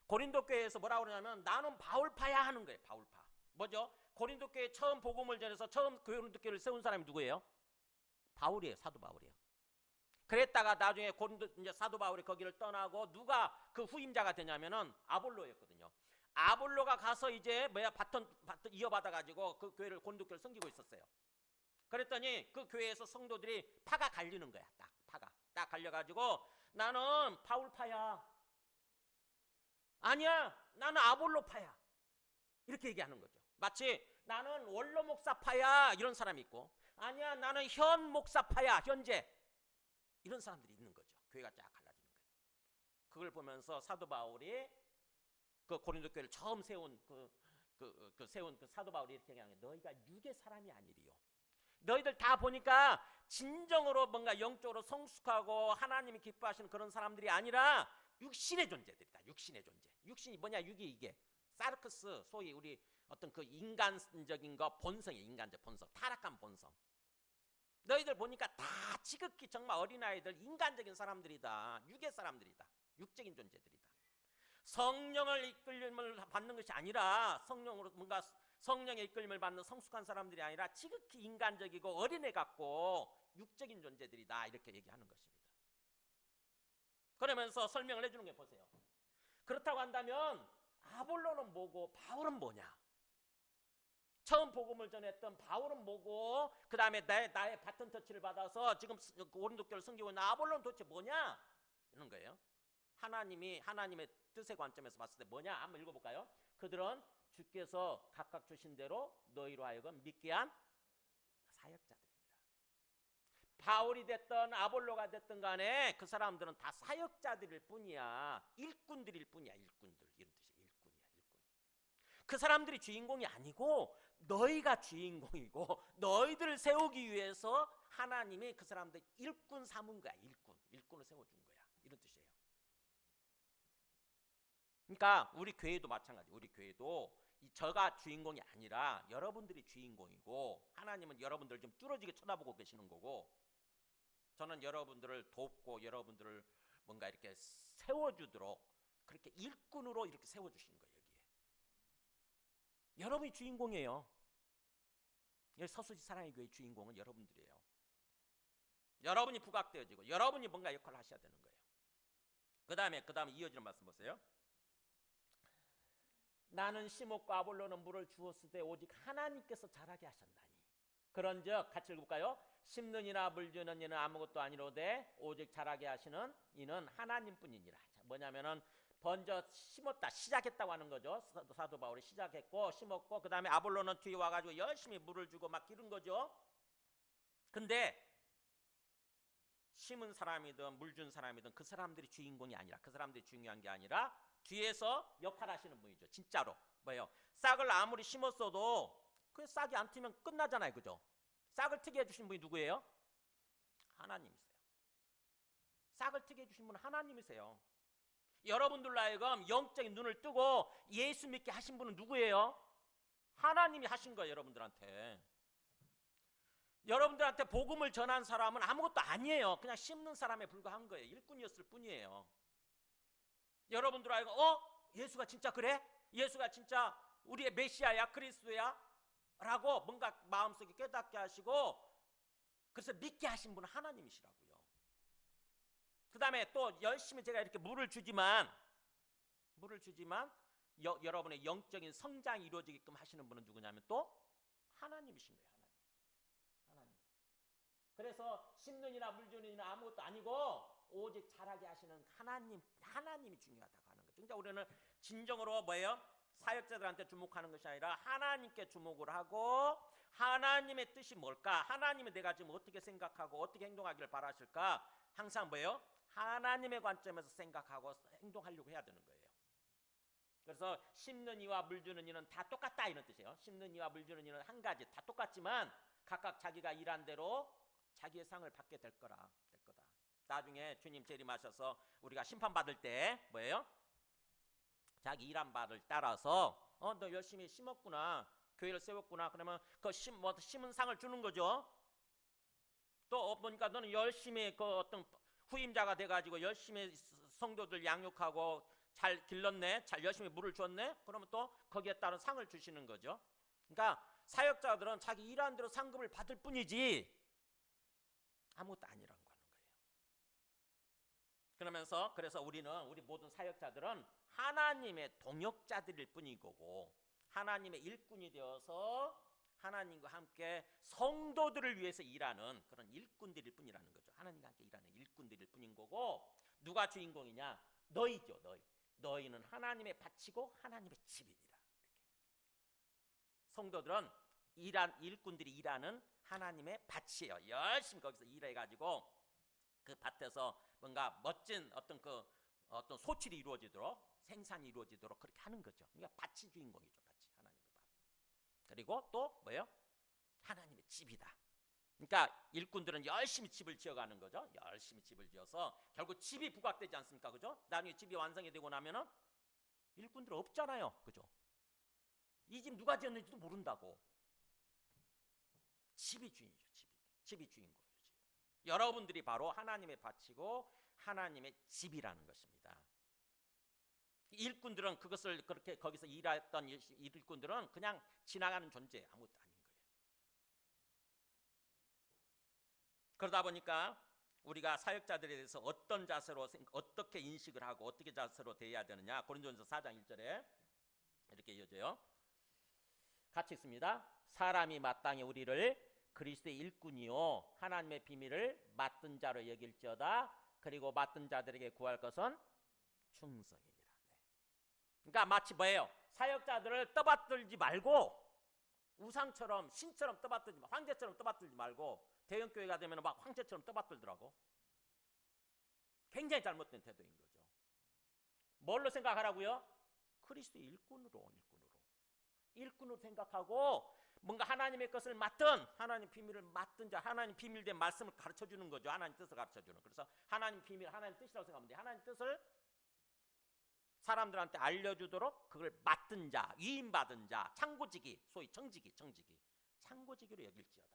고린도 교회에서 뭐라고 그러냐면 나는 바울파야 하는 거예요. 바울파. 뭐죠? 고린도 교회 처음 복음을 전해서 처음 고린도 교회를 세운 사람이 누구예요? 바울이에요. 사도 바울이에요. 그랬다가 나중에 이제 사도 바울이 거기를 떠나고 누가 그 후임자가 되냐면은 아볼로였거든요. 아볼로가 가서 이제 바톤 이어받아 가지고 그 교회를 고린도 교회를 섬기고 있었어요. 그랬더니 그 교회에서 성도들이 파가 갈리는 거야. 파가 딱 갈려가지고 나는 바울파야. 아니야, 나는 아볼로파야. 이렇게 얘기하는 거죠. 마치 나는 원로 목사파야 이런 사람이 있고 아니야, 나는 현 목사파야. 현재 이런 사람들이 있는 거죠. 교회가 쫙 갈라지는 거예요. 그걸 보면서 사도 바울이 그 고린도 교회를 처음 세운 세운 사도 바울이 이렇게 얘기하는 거예요. 너희가 육의 사람이 아니리요. 너희들 다 보니까 진정으로 뭔가 영적으로 성숙하고 하나님이 기뻐하시는 그런 사람들이 아니라 육신의 존재들이다. 육신의 존재. 육신이 뭐냐? 육이 이게 사르크스, 소위 우리 어떤 그 인간적인 거 본성이에요. 인간적 본성, 타락한 본성. 너희들 보니까 다 지극히 정말 어린아이들, 인간적인 사람들이다. 육의 사람들이다. 육적인 존재들이다. 성령을 이끌림을 받는 것이 아니라 성령으로 뭔가 성령의 이끌림을 받는 성숙한 사람들이 아니라 지극히 인간적이고 어린애 같고 육적인 존재들이다. 이렇게 얘기하는 것입니다. 그러면서 설명을 해주는 게 보세요. 그렇다고 한다면 아볼로는 뭐고 바울은 뭐냐? 처음 복음을 전했던 바울은 뭐고 그 다음에 나의 바톤 터치를 받아서 지금 고린도 교회를 섬기고 있는 아볼로는 도대체 뭐냐? 이런 거예요. 하나님의 뜻의 관점에서 봤을 때 뭐냐? 한번 읽어볼까요? 그들은 주께서 각각 주신 대로 너희로 하여금 믿게 한 사역자들입니다. 바울이 됐든 아볼로가 됐든 간에 그 사람들은 다 사역자들일 뿐이야. 일꾼들일 뿐이야. 일꾼들. 이런 뜻이에요. 일꾼이야. 일꾼. 그 사람들이 주인공이 아니고 너희가 주인공이고 너희들을 세우기 위해서 하나님이 그 사람들 일꾼 삼은 거야. 일꾼을 세워준 거야. 이런 뜻이에요. 그러니까 우리 교회도 마찬가지. 우리 교회도 저가 주인공이 아니라 여러분들이 주인공이고 하나님은 여러분들을 좀 뚫어지게 쳐다보고 계시는 거고 저는 여러분들을 돕고 여러분들을 뭔가 이렇게 세워주도록 그렇게 일꾼으로 이렇게 세워주시는 거예요. 여기에 여러분이 주인공이에요. 여기 서수지 사랑의 교회 주인공은 여러분들이에요. 여러분이 부각되어지고 여러분이 뭔가 역할을 하셔야 되는 거예요. 그 다음에 이어지는 말씀 보세요. 나는 심었고 아볼로는 물을 주었으되 오직 하나님께서 자라게 하셨나니. 그런즉 같이 읽을까요? 심는 이나 물주는 이는 아무것도 아니로되 오직 자라게 하시는 이는 하나님뿐이니라. 자, 뭐냐면은 먼저 심었다, 시작했다고 하는 거죠. 사도 바울이 시작했고 심었고 그 다음에 아볼로는 뒤에 와가지고 열심히 물을 주고 막 기른 거죠. 근데 심은 사람이든 물 준 사람이든 그 사람들이 주인공이 아니라, 그 사람들이 중요한 게 아니라 뒤에서 역할하시는 분이죠. 진짜로 뭐예요? 싹을 아무리 심었어도 그 싹이 안 트면 끝나잖아요, 그죠? 싹을 트게 해주신 분이 누구예요? 하나님이세요. 싹을 트게 해주신 분은 하나님이세요. 여러분들로 하여금 영적인 눈을 뜨고 예수 믿게 하신 분은 누구예요? 하나님이 하신 거예요. 여러분들한테 복음을 전한 사람은 아무것도 아니에요. 그냥 심는 사람에 불과한 거예요. 일꾼이었을 뿐이에요. 여러분들 알고 예수가 진짜 그래? 예수가 진짜 우리의 메시아야, 그리스도야? 라고 뭔가 마음속에 깨닫게 하시고 그래서 믿게 하신 분은 하나님이시라고요. 그 다음에 또 열심히 제가 이렇게 물을 주지만 여러분의 영적인 성장이 이루어지게끔 하시는 분은 누구냐면 또 하나님이신 거예요. 하나님. 그래서 심는 이나 물 주는 이나 아무것도 아니고 오직 자라게 하시는 하나님이 중요하다고 하는 거죠. 그러니까 우리는 진정으로 뭐예요? 사역자들한테 주목하는 것이 아니라 하나님께 주목을 하고 하나님의 뜻이 뭘까? 하나님이 내가 지금 어떻게 생각하고 어떻게 행동하기를 바라실까? 항상 뭐예요? 하나님의 관점에서 생각하고 행동하려고 해야 되는 거예요. 그래서 심는 이와 물 주는 이는 다 똑같다 이런 뜻이에요. 심는 이와 물 주는 이는 한 가지, 다 똑같지만 각각 자기가 일한 대로 자기의 상을 받게 될 거다. 나중에 주님 재림하셔서 우리가 심판받을 때 뭐예요? 자기 일한 바를 따라서 너 열심히 심었구나, 교회를 세웠구나, 그러면 그 심은 상을 주는 거죠. 또 보니까 너는 열심히 그 어떤 후임자가 돼가지고 열심히 성도들 양육하고 잘 길렀네, 잘 열심히 물을 줬네, 그러면 또 거기에 따른 상을 주시는 거죠. 그러니까 사역자들은 자기 일한 대로 상급을 받을 뿐이지 아무것도 아니라는 거 하는 거예요. 그래서 우리 모든 사역자들은 하나님의 동역자들일 뿐인 거고 하나님의 일꾼이 되어서 하나님과 함께 성도들을 위해서 일하는 그런 일꾼들일 뿐이라는 거죠. 하나님과 함께 일하는 일꾼들일 뿐인 거고 누가 주인공이냐? 너희죠. 너희는 하나님의 밭이고 하나님의 집이니라. 이렇게. 성도들은 일꾼들이 일하는 하나님의 밭이에요. 열심히 거기서 일해가지고 그 밭에서 뭔가 멋진 어떤 소출이 이루어지도록, 생산이 이루어지도록 그렇게 하는 거죠. 그러니까 밭이 주인공이죠. 밭이 하나님의 밭. 그리고 또 뭐예요? 하나님의 집이다. 그러니까 일꾼들은 열심히 집을 지어가는 거죠. 열심히 집을 지어서 결국 집이 부각되지 않습니까? 그죠? 나중에 집이 완성이 되고 나면은 일꾼들은 없잖아요. 그죠? 이 집 누가 지었는지도 모른다고. 집이 주인이죠. 집이 주인공이죠. 여러분들이 바로 하나님의 밭이고 하나님의 집이라는 것입니다. 일꾼들은 그것을 그렇게 거기서 일했던 일꾼들은 그냥 지나가는 존재, 아무것도 아닌 거예요. 그러다 보니까 우리가 사역자들에 대해서 어떤 자세로 어떻게 인식을 하고 어떻게 자세로 대해야 되느냐? 고린도전서 4장 1절에 이렇게 이어져요. 같이 읽습니다. 사람이 마땅히 우리를 그리스도의 일꾼이요 하나님의 비밀을 맡은 자로 여길지어다. 그리고 맡은 자들에게 구할 것은 충성이니라. 네. 그러니까 마치 뭐예요? 사역자들을 떠받들지 말고 우상처럼 신처럼 떠받들지 말고 황제처럼 떠받들지 말고 대형교회가 되면 막 황제처럼 떠받들더라고. 굉장히 잘못된 태도인 거죠. 뭘로 생각하라고요? 그리스도의 일꾼으로 생각하고 뭔가 하나님의 것을 맡든 하나님 비밀을 맡든 자, 하나님 비밀된 말씀을 가르쳐주는 거죠. 하나님 뜻을 가르쳐주는. 그래서 하나님 비밀, 하나님 뜻이라고 생각하면 돼요. 하나님 뜻을 사람들한테 알려주도록 그걸 맡든 자, 위임받은 자, 창고지기, 소위 청지기 창고지기로 여길지어다.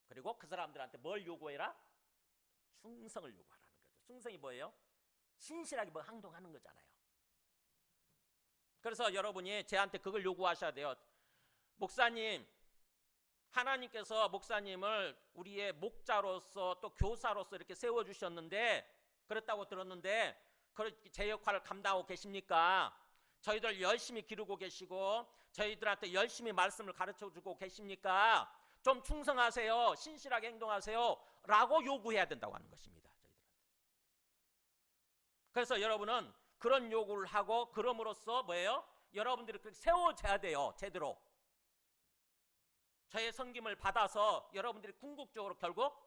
그리고 그 사람들한테 뭘 요구해라? 충성을 요구하라는 거죠. 충성이 뭐예요? 신실하게 뭐 행동하는 거잖아요. 그래서 여러분이 저한테 그걸 요구하셔야 돼요. 목사님, 하나님께서 목사님을 우리의 목자로서 또 교사로서 이렇게 세워주셨는데 그랬다고 들었는데 제 역할을 감당하고 계십니까? 저희들 열심히 기르고 계시고 저희들한테 열심히 말씀을 가르쳐주고 계십니까? 좀 충성하세요. 신실하게 행동하세요. 라고 요구해야 된다고 하는 것입니다. 저희들한테. 그래서 여러분은 그런 요구를 하고 그럼으로써 뭐예요? 여러분들이 그렇게 세워져야 돼요. 제대로. 저의 섬김을 받아서 여러분들이 궁극적으로 결국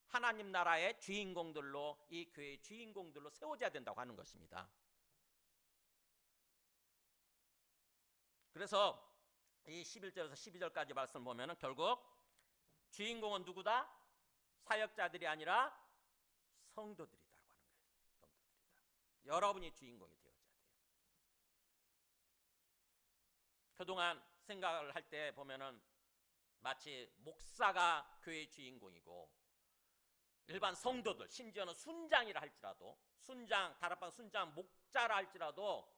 하나님 나라의 주인공들로, 이 교회의 주인공들로 세워져야 된다고 하는 것입니다. 그래서 이 11절에서 12절까지 말씀을 보면 결국 주인공은 누구다? 사역자들이 아니라 성도들이라고 하는 거예요. 성도들이다. 여러분이 주인공이 되어져야 돼요. 그동안 생각을 할 때 보면은 마치 목사가 교회의 주인공이고 일반 성도들, 심지어는 순장이라 할지라도, 순장, 다락방 순장, 목자라 할지라도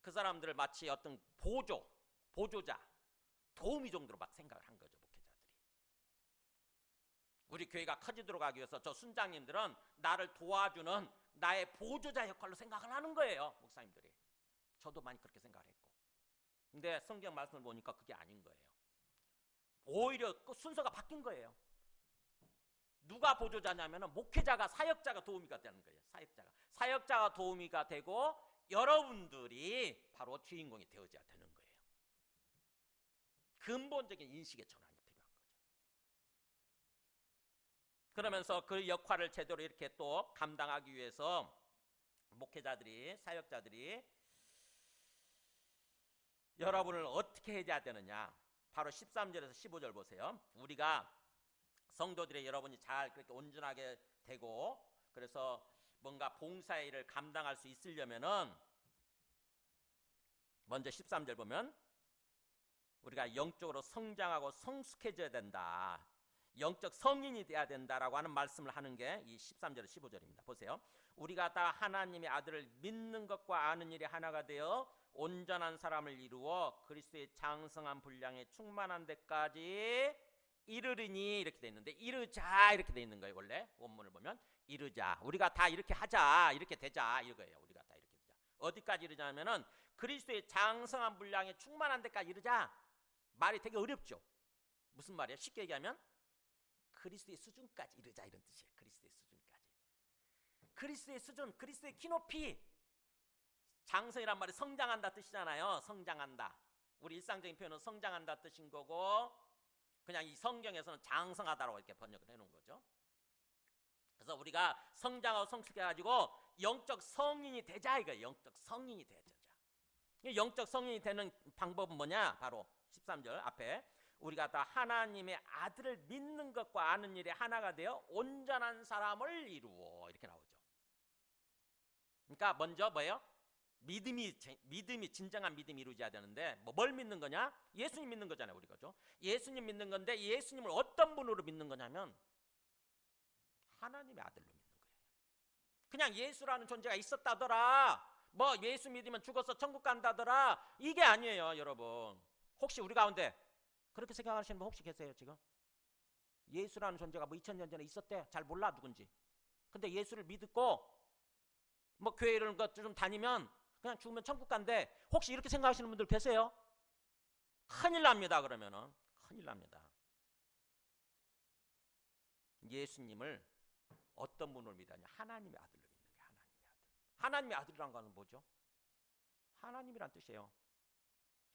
그 사람들을 마치 어떤 보조자, 도우미 정도로 막 생각을 한 거죠, 목회자들이. 우리 교회가 커지도록 하기 위해서 저 순장님들은 나를 도와주는 나의 보조자 역할로 생각을 하는 거예요, 목사님들이. 저도 많이 그렇게 생각을 했고. 근데 성경 말씀을 보니까 그게 아닌 거예요. 오히려 그 순서가 바뀐 거예요. 누가 보조자냐면 목회자가, 사역자가 도우미가 되는 거예요. 사역자가 도우미가 되고 여러분들이 바로 주인공이 되어져야 되는 거예요. 근본적인 인식의 전환이 필요한 거죠. 그러면서 그 역할을 제대로 이렇게 또 감당하기 위해서 목회자들이, 사역자들이 여러분을 어떻게 해야 되느냐. 바로 13절에서 15절 보세요. 우리가 성도들의 여러분이 잘 그렇게 온전하게 되고 그래서 뭔가 봉사의 일을 감당할 수 있으려면은 먼저 13절 보면 우리가 영적으로 성장하고 성숙해져야 된다. 영적 성인이 돼야 된다라고 하는 말씀을 하는 게 이 13절에서 15절입니다. 보세요. 우리가 다 하나님의 아들을 믿는 것과 아는 일이 하나가 되어 온전한 사람을 이루어 그리스도의 장성한 분량에 충만한 데까지 이르리니 이렇게 돼 있는데 이르자 이렇게 돼 있는 거예요. 원래 원문을 보면 이르자. 우리가 다 이렇게 하자. 이렇게 되자. 이거예요. 우리가 다 이렇게 되자. 어디까지 이르자면은 그리스도의 장성한 분량에 충만한 데까지 이르자. 말이 되게 어렵죠. 무슨 말이에요? 쉽게 얘기하면 그리스도의 수준까지 이르자 이런 뜻이에요. 그리스도의 수준까지. 그리스도의 수준, 그리스도의 키높이. 장성이란 말이 성장한다 뜻이잖아요. 성장한다. 우리 일상적인 표현은 성장한다 뜻인 거고 그냥 이 성경에서는 장성하다라고 이렇게 번역을 해놓은 거죠. 그래서 우리가 성장하고 성숙해가지고 영적 성인이 되자 이거예요. 영적 성인이 되자. 영적 성인이 되는 방법은 뭐냐? 바로 13절 앞에 우리가 다 하나님의 아들을 믿는 것과 아는 일에 하나가 되어 온전한 사람을 이루어 이렇게 나오죠. 그러니까 먼저 뭐예요? 믿음이 진정한 믿음이 이루어져야 되는데 뭘 믿는 거냐? 예수님 믿는 거잖아요. 우리가 그죠? 예수님 믿는 건데 예수님을 어떤 분으로 믿는 거냐면 하나님의 아들로 믿는 거예요. 그냥 예수라는 존재가 있었다더라. 뭐 예수 믿으면 죽어서 천국 간다더라. 이게 아니에요, 여러분. 혹시 우리 가운데 그렇게 생각하시는 분 혹시 계세요, 지금? 예수라는 존재가 뭐 2000년 전에 있었대. 잘 몰라 누군지. 근데 예수를 믿고 뭐 교회를 좀 다니면 그냥 죽으면 천국 간대. 혹시 이렇게 생각하시는 분들 계세요? 큰일 납니다. 그러면은 큰일 납니다. 예수님을 어떤 분으로 믿느냐? 하나님의 아들로 믿는 게 하나님의 아들. 하나님의 아들이란 거는 뭐죠? 하나님이란 뜻이에요.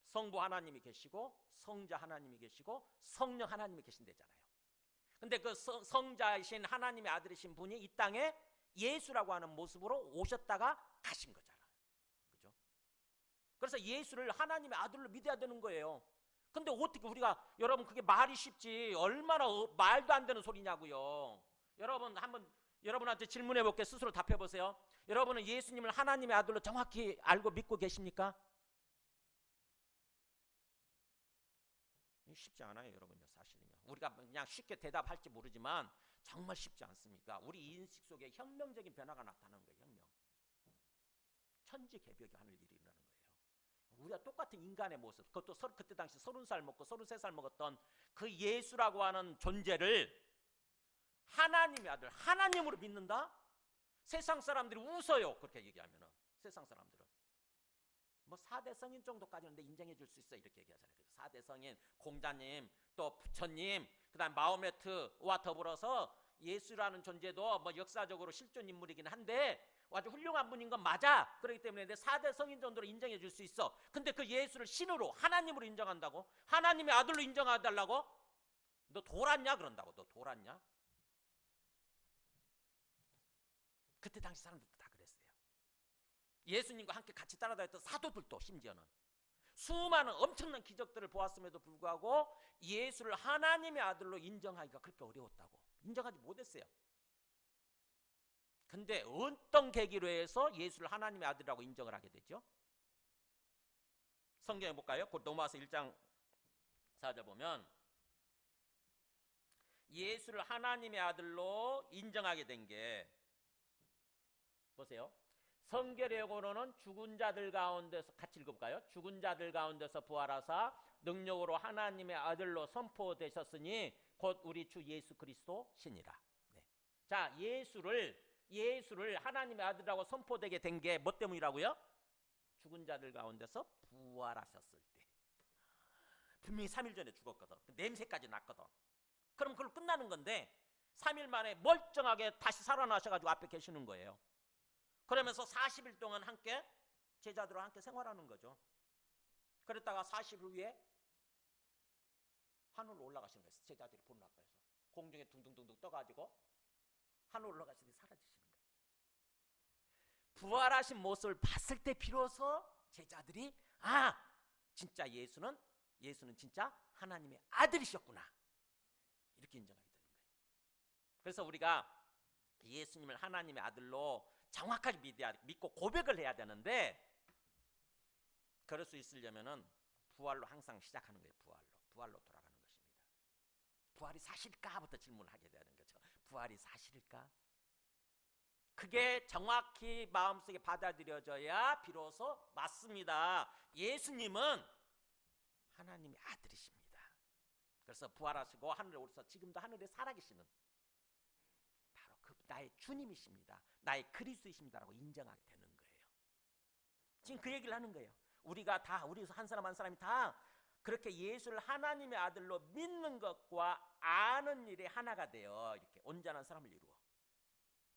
성부 하나님이 계시고 성자 하나님이 계시고 성령 하나님이 계신대잖아요. 근데 그 성자이신 하나님의 아들이신 분이 이 땅에 예수라고 하는 모습으로 오셨다가 가신 거잖아요. 그죠? 그래서 예수를 하나님의 아들로 믿어야 되는 거예요. 근데 어떻게 우리가 여러분 그게 말이 쉽지 얼마나 말도 안 되는 소리냐고요. 여러분 한번 여러분한테 질문해 볼게요. 스스로 답해 보세요. 여러분은 예수님을 하나님의 아들로 정확히 알고 믿고 계십니까? 쉽지 않아요, 여러분요. 사실은요. 우리가 그냥 쉽게 대답할지 모르지만 정말 쉽지 않습니다. 우리 인식 속에 혁명적인 변화가 나타나는 거예요. 혁명. 천지개벽이 하는 일이 일어나는 거예요. 우리가 똑같은 인간의 모습, 그것도 그때 당시 30살 먹고 33살 먹었던 그 예수라고 하는 존재를 하나님의 아들, 하나님으로 믿는다? 세상 사람들이 웃어요. 그렇게 얘기하면은 세상 사람들은 뭐 4대 성인 정도까지는 인정해 줄 수 있어 이렇게 얘기하잖아요. 4대 성인, 공자님, 또 부처님, 그다음 마호메트와 더불어서 예수라는 존재도 뭐 역사적으로 실존 인물이긴 한데 아주 훌륭한 분인 건 맞아. 그렇기 때문에 내 4대 성인 정도로 인정해 줄 수 있어. 근데 그 예수를 신으로 하나님으로 인정한다고? 하나님의 아들로 인정해달라고? 너 돌았냐? 그런다고. 너 돌았냐? 그때 당시 사람들도 다 그랬어요. 예수님과 함께 같이 따라다녔던 사도들도 심지어는 수많은 엄청난 기적들을 보았음에도 불구하고 예수를 하나님의 아들로 인정하기가 그렇게 어려웠다고. 인정하지 못했어요. 근데 어떤 계기로 해서 예수를 하나님의 아들이라고 인정을 하게 되죠? 성경에 볼까요? 곧 로마서 1장 4절 보면 예수를 하나님의 아들로 인정하게 된 게 보세요. 성결의고로는 죽은 자들 가운데서 같이 읽어볼까요? 죽은 자들 가운데서 부활하사 능력으로 하나님의 아들로 선포되셨으니 곧 우리 주 예수 그리스도 신이라. 네. 자, 예수를 하나님의 아들이라고 선포되게 된 게 뭐 때문이라고요? 죽은 자들 가운데서 부활하셨을 때. 분명히 3일 전에 죽었거든. 냄새까지 났거든. 그럼 그걸로 끝나는 건데 3일 만에 멀쩡하게 다시 살아나셔가지고 앞에 계시는 거예요. 그러면서 40일 동안 함께 제자들과 함께 생활하는 거죠. 그랬다가 40일 후에 하늘로 올라가시는 거예요. 제자들이 보는 앞에서 공중에 둥둥둥둥 떠가지고 하늘로 올라가시더니 사라지시는 거예요. 부활하신 모습을 봤을 때 비로소 제자들이 진짜 예수는 진짜 하나님의 아들이셨구나 이렇게 인정하게 되는 거예요. 그래서 우리가 예수님을 하나님의 아들로 정확하게 믿고 고백을 해야 되는데 그럴 수 있으려면은 부활로 항상 시작하는 거예요. 부활로 돌아가는 것입니다. 부활이 사실일까부터 질문을 하게 되는 거죠. 부활이 사실일까? 그게 정확히 마음속에 받아들여져야 비로소 맞습니다. 예수님은 하나님의 아들이십니다. 그래서 부활하시고 하늘에 오르셔서 지금도 하늘에 살아계시는 바로 그 나의 주님이십니다. 나의 그리스도이십니다라고 인정하게 되는 거예요. 지금 그 얘기를 하는 거예요. 우리 한 사람 한 사람이 다 그렇게 예수를 하나님의 아들로 믿는 것과 아는 일에 하나가 되어 이렇게 온전한 사람을 이루어.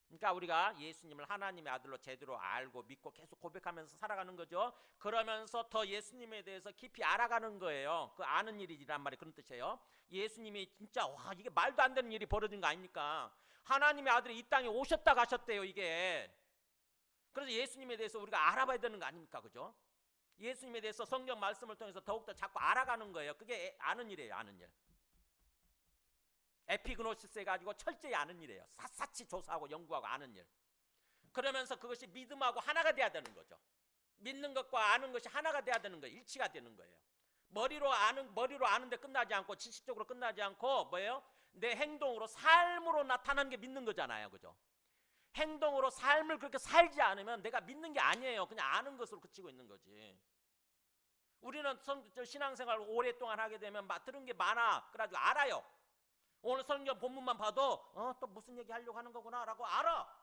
그러니까 우리가 예수님을 하나님의 아들로 제대로 알고 믿고 계속 고백하면서 살아가는 거죠. 그러면서 더 예수님에 대해서 깊이 알아가는 거예요. 그 아는 일이란 말이 그런 뜻이에요. 예수님이 진짜 이게 말도 안 되는 일이 벌어진 거 아닙니까? 하나님의 아들이 이 땅에 오셨다 가셨대요, 이게. 그래서 예수님에 대해서 우리가 알아봐야 되는 거 아닙니까? 그죠? 예수님에 대해서 성경 말씀을 통해서 더욱더 자꾸 알아가는 거예요. 그게 아는 일이에요, 아는 일. 에피그노시스 해가지고 철저히 아는 일이에요. 샅샅이 조사하고 연구하고 아는 일. 그러면서 그것이 믿음하고 하나가 돼야 되는 거죠. 믿는 것과 아는 것이 하나가 돼야 되는 거예요. 일치가 되는 거예요. 머리로 아는데 끝나지 않고 지식적으로 끝나지 않고 뭐예요? 내 행동으로 삶으로 나타나는 게 믿는 거잖아요. 그죠? 행동으로 삶을 그렇게 살지 않으면 내가 믿는 게 아니에요. 그냥 아는 것으로 그치고 있는 거지. 우리는 신앙생활 오랫동안 하게 되면 들은 게 많아. 그래가지고 알아요. 오늘 성경 본문만 봐도 또 무슨 얘기 하려고 하는 거구나 라고 알아.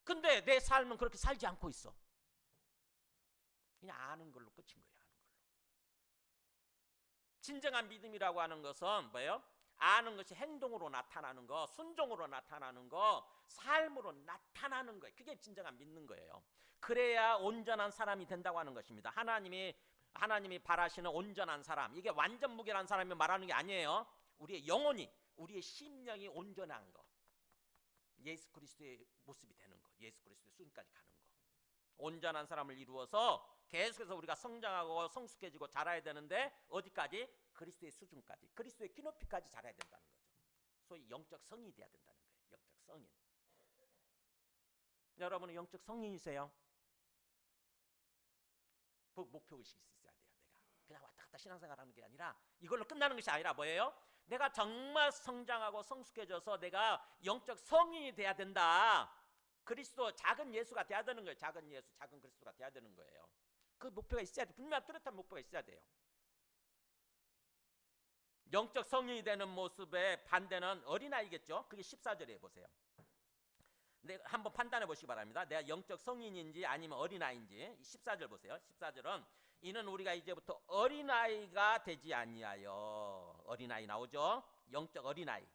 근데 내 삶은 그렇게 살지 않고 있어. 그냥 아는 걸로 끝인 거예요. 아는 걸로. 진정한 믿음이라고 하는 것은 뭐예요? 아는 것이 행동으로 나타나는 거, 순종으로 나타나는 거, 삶으로 나타나는 거예요. 그게 진정한 믿는 거예요. 그래야 온전한 사람이 된다고 하는 것입니다. 하나님이 바라시는 온전한 사람, 이게 완전 무결한 사람이 말하는 게 아니에요. 우리의 영혼이, 우리의 심령이 온전한 거, 예수 그리스도의 모습이 되는 거, 예수 그리스도의 수준까지 가는 거, 온전한 사람을 이루어서 계속해서 우리가 성장하고 성숙해지고 자라야 되는데 어디까지? 그리스도의 수준까지, 그리스도의 키높이까지 자라야 된다는 거죠. 소위 영적 성인이 돼야 된다는 거예요. 영적 성인. 여러분은 영적 성인이세요? 목표의식이 있어야 돼요. 그냥 왔다 갔다 신앙생활하는 게 아니라 이걸로 끝나는 것이 아니라 뭐예요? 내가 정말 성장하고 성숙해져서 내가 영적 성인이 돼야 된다. 그리스도 작은 예수가 돼야 되는 거예요. 작은 예수, 작은 그리스도가 돼야 되는 거예요. 그 목표가 있어야 돼. 분명한 뚜렷한 목표가 있어야 돼요. 영적 성인이 되는 모습의 반대는 어린아이겠죠. 그게 14절에 보세요. 한번 판단해 보시기 바랍니다. 내가 영적 성인인지 아니면 어린아이인지. 14절 보세요. 14절은 이는 우리가 이제부터 어린아이가 되지 아니하여. 어린아이 나오죠? 영적 어린아이.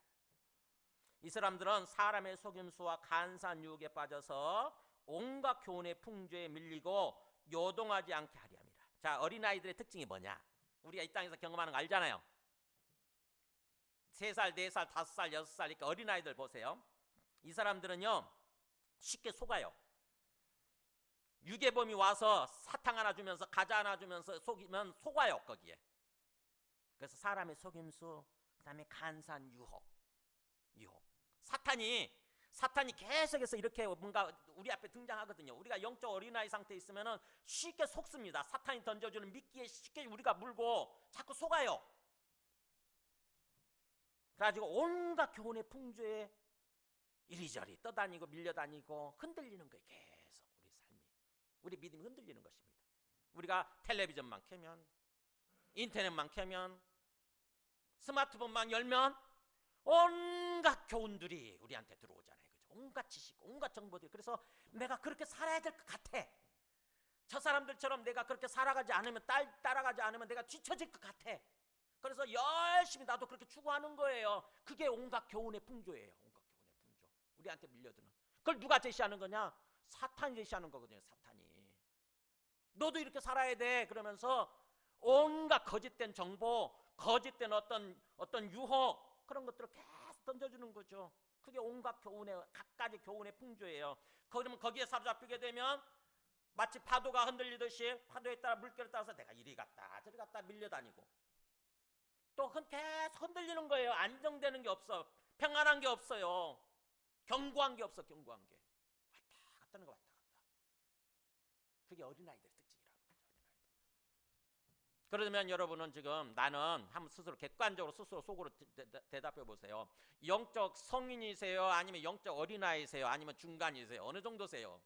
이 사람들은 사람의 속임수와 간사한 유혹에 빠져서 온갖 교훈의 풍조에 밀리고 요동하지 않게 하려 합니다. 자, 어린아이들의 특징이 뭐냐? 우리가 이 땅에서 경험하는 거 알잖아요. 3살, 4살, 5살, 6살 이렇게 어린아이들 보세요. 이 사람들은요 쉽게 속아요. 유괴범이 와서 사탕 하나 주면서 과자 하나 주면서 속이면 속아요 거기에. 그래서 사람의 속임수, 그 다음에 간사한 유혹. 사탄이 계속해서 이렇게 뭔가 우리 앞에 등장하거든요. 우리가 영적 어린아이 상태에 있으면 쉽게 속습니다. 사탄이 던져주는 미끼에 쉽게 우리가 물고 자꾸 속아요. 그래가지고 온갖 교훈의 풍조에 이리저리 떠다니고 밀려다니고 흔들리는 거예요. 계속 우리 삶이. 우리 믿음이 흔들리는 것입니다. 우리가 텔레비전만 켜면, 인터넷만 켜면, 스마트폰만 열면 온갖 교훈들이 우리한테 들어오잖아요. 그죠? 온갖 지식, 온갖 정보들이. 그래서 내가 그렇게 살아야 될 것 같아. 저 사람들처럼 내가 그렇게 살아가지 않으면, 따라가지 않으면 내가 뒤처질 것 같아. 그래서 열심히 나도 그렇게 추구하는 거예요. 그게 온갖 교훈의 풍조예요. 온갖 교훈의 풍조. 우리한테 밀려드는. 그걸 누가 제시하는 거냐? 사탄이 제시하는 거거든요. 사탄이. 너도 이렇게 살아야 돼. 그러면서 온갖 거짓된 정보, 거짓된 어떤 유혹, 그런 것들을 계속 던져주는 거죠. 그게 온갖 교훈의, 각가지 교훈의 풍조예요. 그러면 거기에 사로잡히게 되면 마치 파도가 흔들리듯이 파도에 따라 물결에 따라서 내가 이리 갔다 저리 갔다 밀려다니고 또 계속 흔들리는 거예요. 안정되는 게 없어. 평안한 게 없어요. 견고한 게 없어. 견고한 게. 왔다 갔다 하는 거 왔다 갔다. 그게 어린아이들의 특징이라는 거죠. 어린아이들. 그러면 여러분은 지금 나는 한번 스스로 객관적으로 스스로 속으로 대답해 보세요. 영적 성인이세요? 아니면 영적 어린아이세요? 아니면 중간이세요? 어느 정도세요?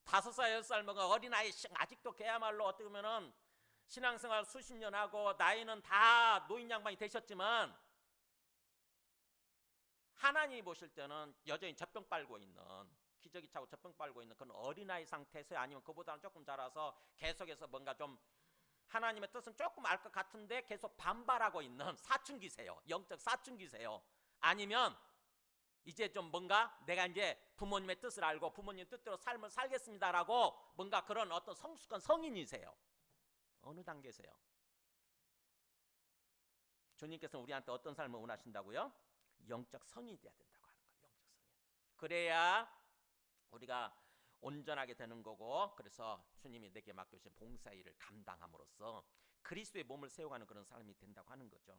5살, 6살 먹은 어린아이 아직도 그야말로 어떻게 보면은 신앙생활 수십 년 하고 나이는 다 노인 양반이 되셨지만 하나님이 보실 때는 여전히 젖병 빨고 있는, 기저귀 차고 젖병 빨고 있는 그런 어린아이 상태세요? 아니면 그보다는 조금 자라서 계속해서 뭔가 좀 하나님의 뜻은 조금 알 것 같은데 계속 반발하고 있는 사춘기세요? 영적 사춘기세요? 아니면 이제 좀 뭔가 내가 이제 부모님의 뜻을 알고 부모님 뜻대로 삶을 살겠습니다라고 뭔가 그런 어떤 성숙한 성인이세요? 어느 단계세요? 주님께서는 우리한테 어떤 삶을 원하신다고요? 영적 성인이 돼야 된다고 하는 거예요. 영적 성인. 그래야 우리가 온전하게 되는 거고, 그래서 주님이 내게 맡겨주신 봉사일을 감당함으로써 그리스도의 몸을 세워가는 그런 삶이 된다고 하는 거죠.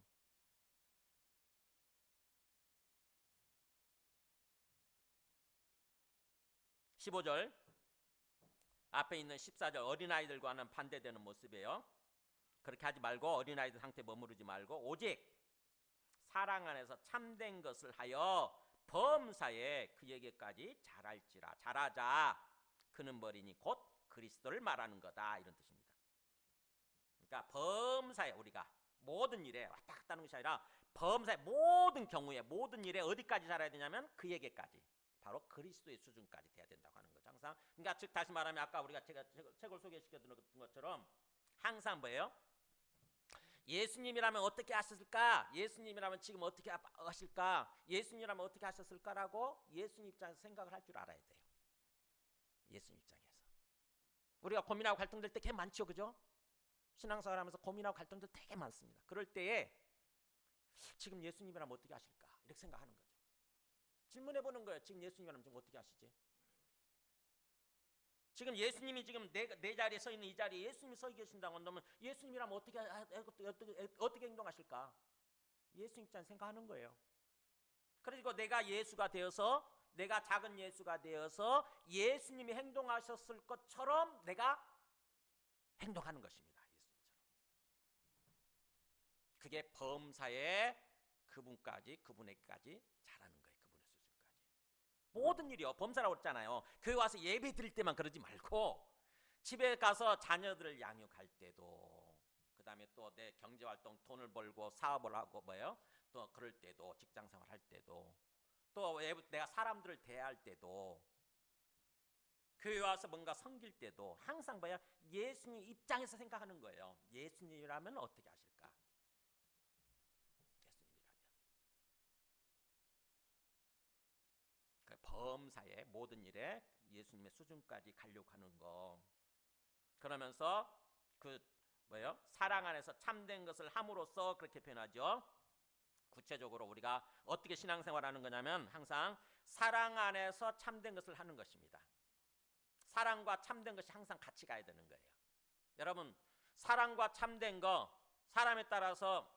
(15절) 앞에 있는 14절 어린아이들과는 반대되는 모습이에요. 그렇게 하지 말고 어린아이들 상태에 머무르지 말고 오직 사랑 안에서 참된 것을 하여 범사에 그에게까지 잘하자. 그는 머리니 곧 그리스도를 말하는 거다, 이런 뜻입니다. 그러니까 범사에 우리가 모든 일에 왔다 갔다 하는 것이 아니라 범사에 모든 경우에 모든 일에 어디까지 잘해야 되냐면 그에게까지, 바로 그리스도의 수준까지 돼야 된다고 하는 거죠. 항상. 그러니까 즉 다시 말하면 아까 우리가 제가 책을 소개시켜드린 것처럼 항상 뭐예요? 예수님이라면 어떻게 하셨을까? 예수님이라면 지금 어떻게 하실까? 예수님이라면 어떻게 하셨을까라고 예수님 입장에서 생각을 할 줄 알아야 돼요. 예수님 입장에서. 우리가 고민하고 갈등될 때 꽤 많죠, 그죠? 신앙생활 하면서 고민하고 갈등들 되게 많습니다. 그럴 때에 지금 예수님이라면 어떻게 하실까? 이렇게 생각하는 거죠. 질문해보는 거예요. 지금 예수님이라면 지금 어떻게 하시지? 지금 예수님이 지금 내 자리에 서 있는 이 자리에 예수님이 서 계신다고 한다면 예수님이라면 어떻게 행동하실까? 예수님 입장에서 생각하는 거예요. 그리고 내가 예수가 되어서, 내가 작은 예수가 되어서 예수님이 행동하셨을 것처럼 내가 행동하는 것입니다. 예수님처럼. 그게 범사에 그분에게까지 잘하는 거예요. 그분의 수준까지. 모든 일이요. 범사라고 그랬잖아요. 교회 와서 예배 드릴 때만 그러지 말고 집에 가서 자녀들을 양육할 때도, 그 다음에 또 내 경제활동 돈을 벌고 사업을 하고 또 그럴 때도, 직장생활 할 때도, 또 내가 사람들을 대할 때도 교회 와서 뭔가 섬길 때도 항상 뭐야? 예수님 입장에서 생각하는 거예요. 예수님이라면 어떻게 하실까? 예수님이라면 그 범사의 모든 일에 예수님의 수준까지 가려고 하는 거. 그러면서 그 뭐예요? 사랑 안에서 참된 것을 함으로써 그렇게 표현하죠. 구체적으로 우리가 어떻게 신앙생활하는 거냐면 항상 사랑 안에서 참된 것을 하는 것입니다. 사랑과 참된 것이 항상 같이 가야 되는 거예요. 여러분, 사랑과 참된 거, 사람에 따라서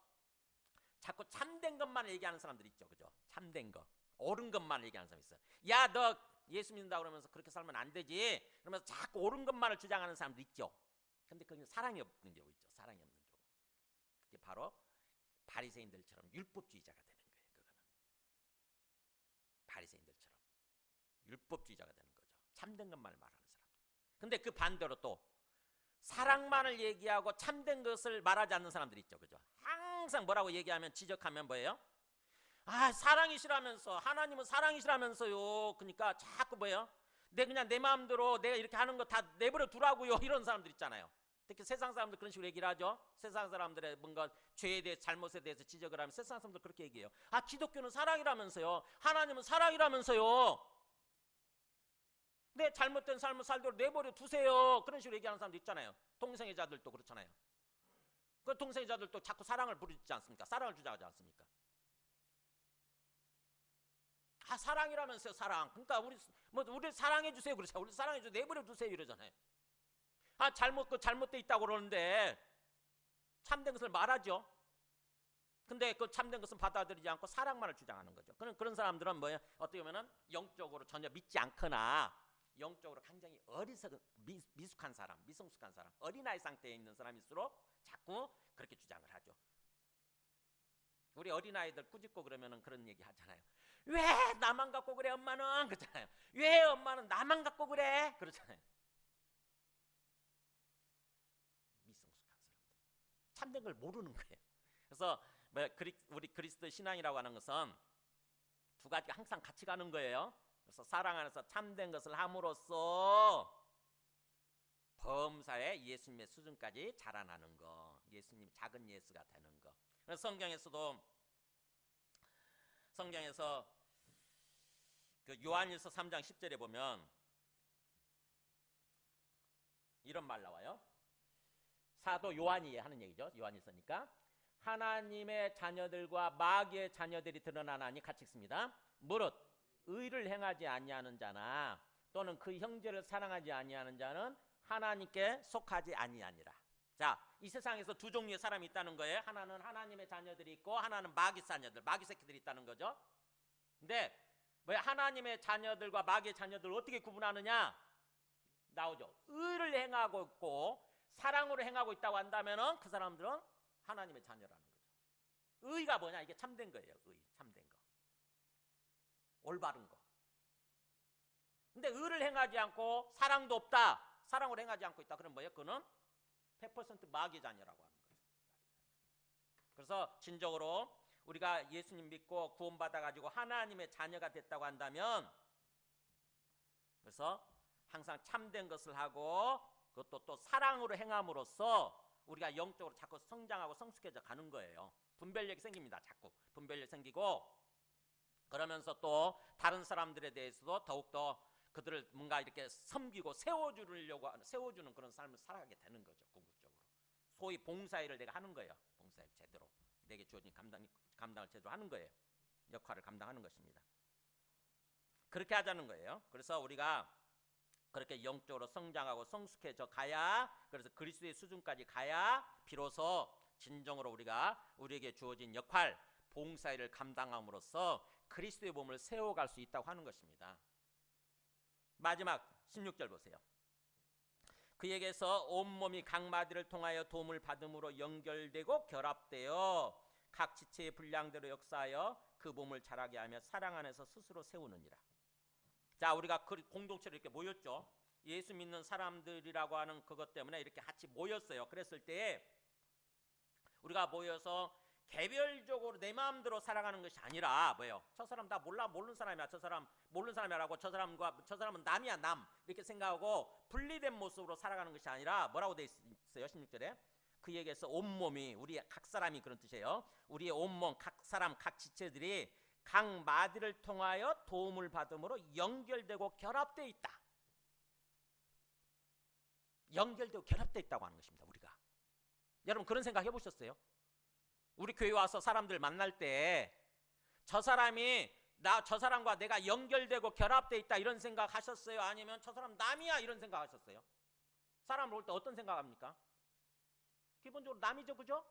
자꾸 참된 것만 얘기하는 사람들 있죠. 그죠? 참된 거, 옳은 것만 얘기하는 사람 있어요. 야, 너 예수 믿는다 그러면서 그렇게 살면 안 되지. 그러면서 자꾸 옳은 것만을 주장하는 사람도 있죠. 근데 그게 사랑이 없는 경우 있죠. 사랑이 없는 경우. 그게 바로 바리새인들처럼 율법주의자가 되는 거예요. 그거는 바리새인들처럼 율법주의자가 되는 거죠. 참된 것만을 말하는 사람. 근데 그 반대로 또 사랑만을 얘기하고 참된 것을 말하지 않는 사람들이 있죠. 그죠? 항상 뭐라고 얘기하면 지적하면 뭐예요? 아, 사랑이시라면서, 하나님은 사랑이시라면서요. 그러니까 자꾸 뭐예요? 그냥 내 마음대로 내가 이렇게 하는 거 다 내버려 두라고요. 이런 사람들 있잖아요. 특히 세상 사람들 그런 식으로 얘기를 하죠. 세상 사람들의 뭔가 죄에 대해서, 잘못에 대해서 지적을 하면 세상 사람들 그렇게 얘기해요. 아, 기독교는 사랑이라면서요. 하나님은 사랑이라면서요. 내 잘못된 삶을 살도록 내버려 두세요. 그런 식으로 얘기하는 사람도 있잖아요. 동성애 자들도 그렇잖아요. 그 동성애 자들도 자꾸 사랑을 부르지 않습니까? 사랑을 주장하지 않습니까? 아, 사랑이라면서요. 사랑. 그러니까 우리 사랑해 주세요. 그렇죠. 우리 사랑해 주세요. 내버려 두세요. 이러잖아요. 아, 잘못돼 있다고 그러는데 참된 것을 말하죠. 근데 그 참된 것은 받아들이지 않고 사랑만을 주장하는 거죠. 그런 사람들은 뭐예요? 어떻게 보면은 영적으로 전혀 믿지 않거나 영적으로 굉장히 어리석은 미숙한 사람, 미성숙한 사람, 어린아이 상태에 있는 사람일수록 자꾸 그렇게 주장을 하죠. 우리 어린아이들 꾸짖고 그러면은 그런 얘기 하잖아요. 왜 나만 갖고 그래 엄마는? 그러잖아요. 왜 엄마는 나만 갖고 그래? 그러잖아요. 미성숙한 사람들. 참된 걸 모르는 거예요. 그래서 우리 그리스도 신앙이라고 하는 것은 두 가지가 항상 같이 가는 거예요. 그래서 사랑 안에서 참된 것을 함으로써 범사에 예수님의 수준까지 자라나는 거. 예수님 작은 예수가 되는 거. 그래서 성경에서 그 요한일서 3장 10절에 보면 이런 말 나와요. 사도 요한이 하는 얘기죠. 요한일서니까. 하나님의 자녀들과 마귀의 자녀들이 드러나나니 같이 읽습니다. 무릇 의를 행하지 아니하는 자나 또는 그 형제를 사랑하지 아니하는 자는 하나님께 속하지 아니하니라. 자, 이 세상에서 두 종류의 사람이 있다는 거예요. 하나는 하나님의 자녀들이 있고 하나는 마귀 자녀들, 마귀 새끼들이 있다는 거죠. 근데 왜 하나님의 자녀들과 마귀의 자녀들을 어떻게 구분하느냐? 나오죠. 의를 행하고 있고 사랑으로 행하고 있다고 한다면은 그 사람들은 하나님의 자녀라는 거죠. 의가 뭐냐? 이게 참된 거예요. 의, 참된 거. 올바른 거. 근데 의를 행하지 않고 사랑도 없다. 사랑으로 행하지 않고 있다. 그럼 뭐예요? 그는 100% 마귀 자녀라고 하는 거죠. 그래서 진정으로 우리가 예수님 믿고 구원받아가지고 하나님의 자녀가 됐다고 한다면 그래서 항상 참된 것을 하고 그것도 또 사랑으로 행함으로써 우리가 영적으로 자꾸 성장하고 성숙해져 가는 거예요. 분별력이 생깁니다. 자꾸 분별력이 생기고 그러면서 또 다른 사람들에 대해서도 더욱더 그들을 뭔가 이렇게 섬기고 세워주는 그런 삶을 살아가게 되는 거죠. 궁극적으로 소위 봉사일을 내가 하는 거예요. 봉사일 제대로 내게 주어진 감당을 제대로 하는 거예요. 역할을 감당하는 것입니다. 그렇게 하자는 거예요. 그래서 우리가 그렇게 영적으로 성장하고 성숙해져 가야 그래서 그리스도의 수준까지 가야 비로소 진정으로 우리에게 주어진 역할 봉사일을 감당함으로써 그리스도의 몸을 세워갈 수 있다고 하는 것입니다. 마지막 16절 보세요. 그에게서 온몸이 각 마디를 통하여 도움을 받음으로 연결되고 결합되어 각 지체의 분량대로 역사하여 그 몸을 자라게 하며 사랑 안에서 스스로 세우느니라. 자, 우리가 공동체로 이렇게 모였죠. 예수 믿는 사람들이라고 하는 그것 때문에 이렇게 같이 모였어요. 그랬을 때 우리가 모여서 개별적으로 내 마음대로 살아가는 것이 아니라 뭐예요? 저 사람 나 몰라, 모르는 사람이야. 저 사람 모르는 사람이라고, 저 사람은 남이야, 남, 이렇게 생각하고 분리된 모습으로 살아가는 것이 아니라 뭐라고 돼 있어요? 16절에 그에게서 온몸이, 우리 각 사람이, 그런 뜻이에요. 우리의 온몸, 각 사람, 각 지체들이 각 마디를 통하여 도움을 받음으로 연결되고 결합되어 있다. 연결되고 결합되어 있다고 하는 것입니다. 우리가. 여러분 그런 생각 해보셨어요? 우리 교회 와서 사람들 만날 때 저 사람이 저 사람과 내가 연결되고 결합되어 있다 이런 생각 하셨어요? 아니면 저 사람 남이야 이런 생각 하셨어요? 사람을 볼 때 어떤 생각합니까? 기본적으로 남이죠, 그죠?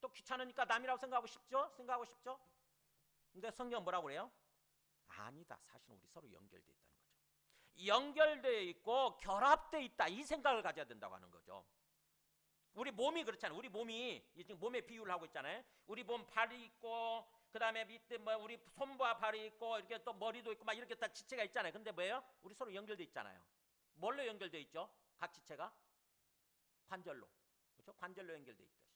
또 귀찮으니까 남이라고 생각하고 싶죠? 근데 성경 뭐라고 그래요? 아니다. 사실은 우리 서로 연결되어 있다는 거죠. 연결되어 있고 결합되어 있다, 이 생각을 가져야 된다고 하는 거죠. 우리 몸이 그렇잖아요. 우리 몸이 지금 몸에 비유를 하고 있잖아요. 우리 몸 발이 있고, 그 다음에 밑에 뭐 우리 손과 발이 있고, 이렇게 또 머리도 있고 막 이렇게 다 지체가 있잖아요. 근데 뭐예요? 우리 서로 연결되어 있잖아요. 뭘로 연결되어 있죠? 각 지체가 관절로, 그렇죠? 관절로 연결되어 있듯이.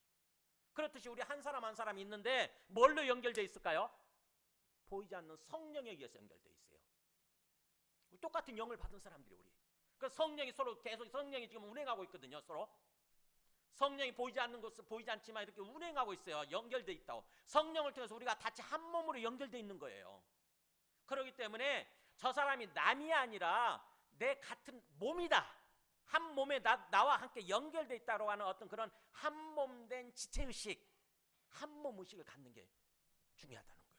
그렇듯이 우리 한 사람 한 사람이 있는데 뭘로 연결되어 있을까요? 보이지 않는 성령에 의해서 연결되어 있어요. 똑같은 영을 받은 사람들이 우리. 그 성령이 서로 계속, 성령이 지금 운행하고 있거든요. 서로. 성령이 보이지 않는 것은 보이지 않지만 이렇게 운행하고 있어요. 연결되어 있다고. 성령을 통해서 우리가 같이 한 몸으로 연결되어 있는 거예요. 그렇기 때문에 저 사람이 남이 아니라 내 같은 몸이다. 한 몸에 나와 함께 연결되어 있다고 하는 어떤 그런 한 몸된 지체의식, 한 몸 의식을 갖는 게 중요하다는 거죠.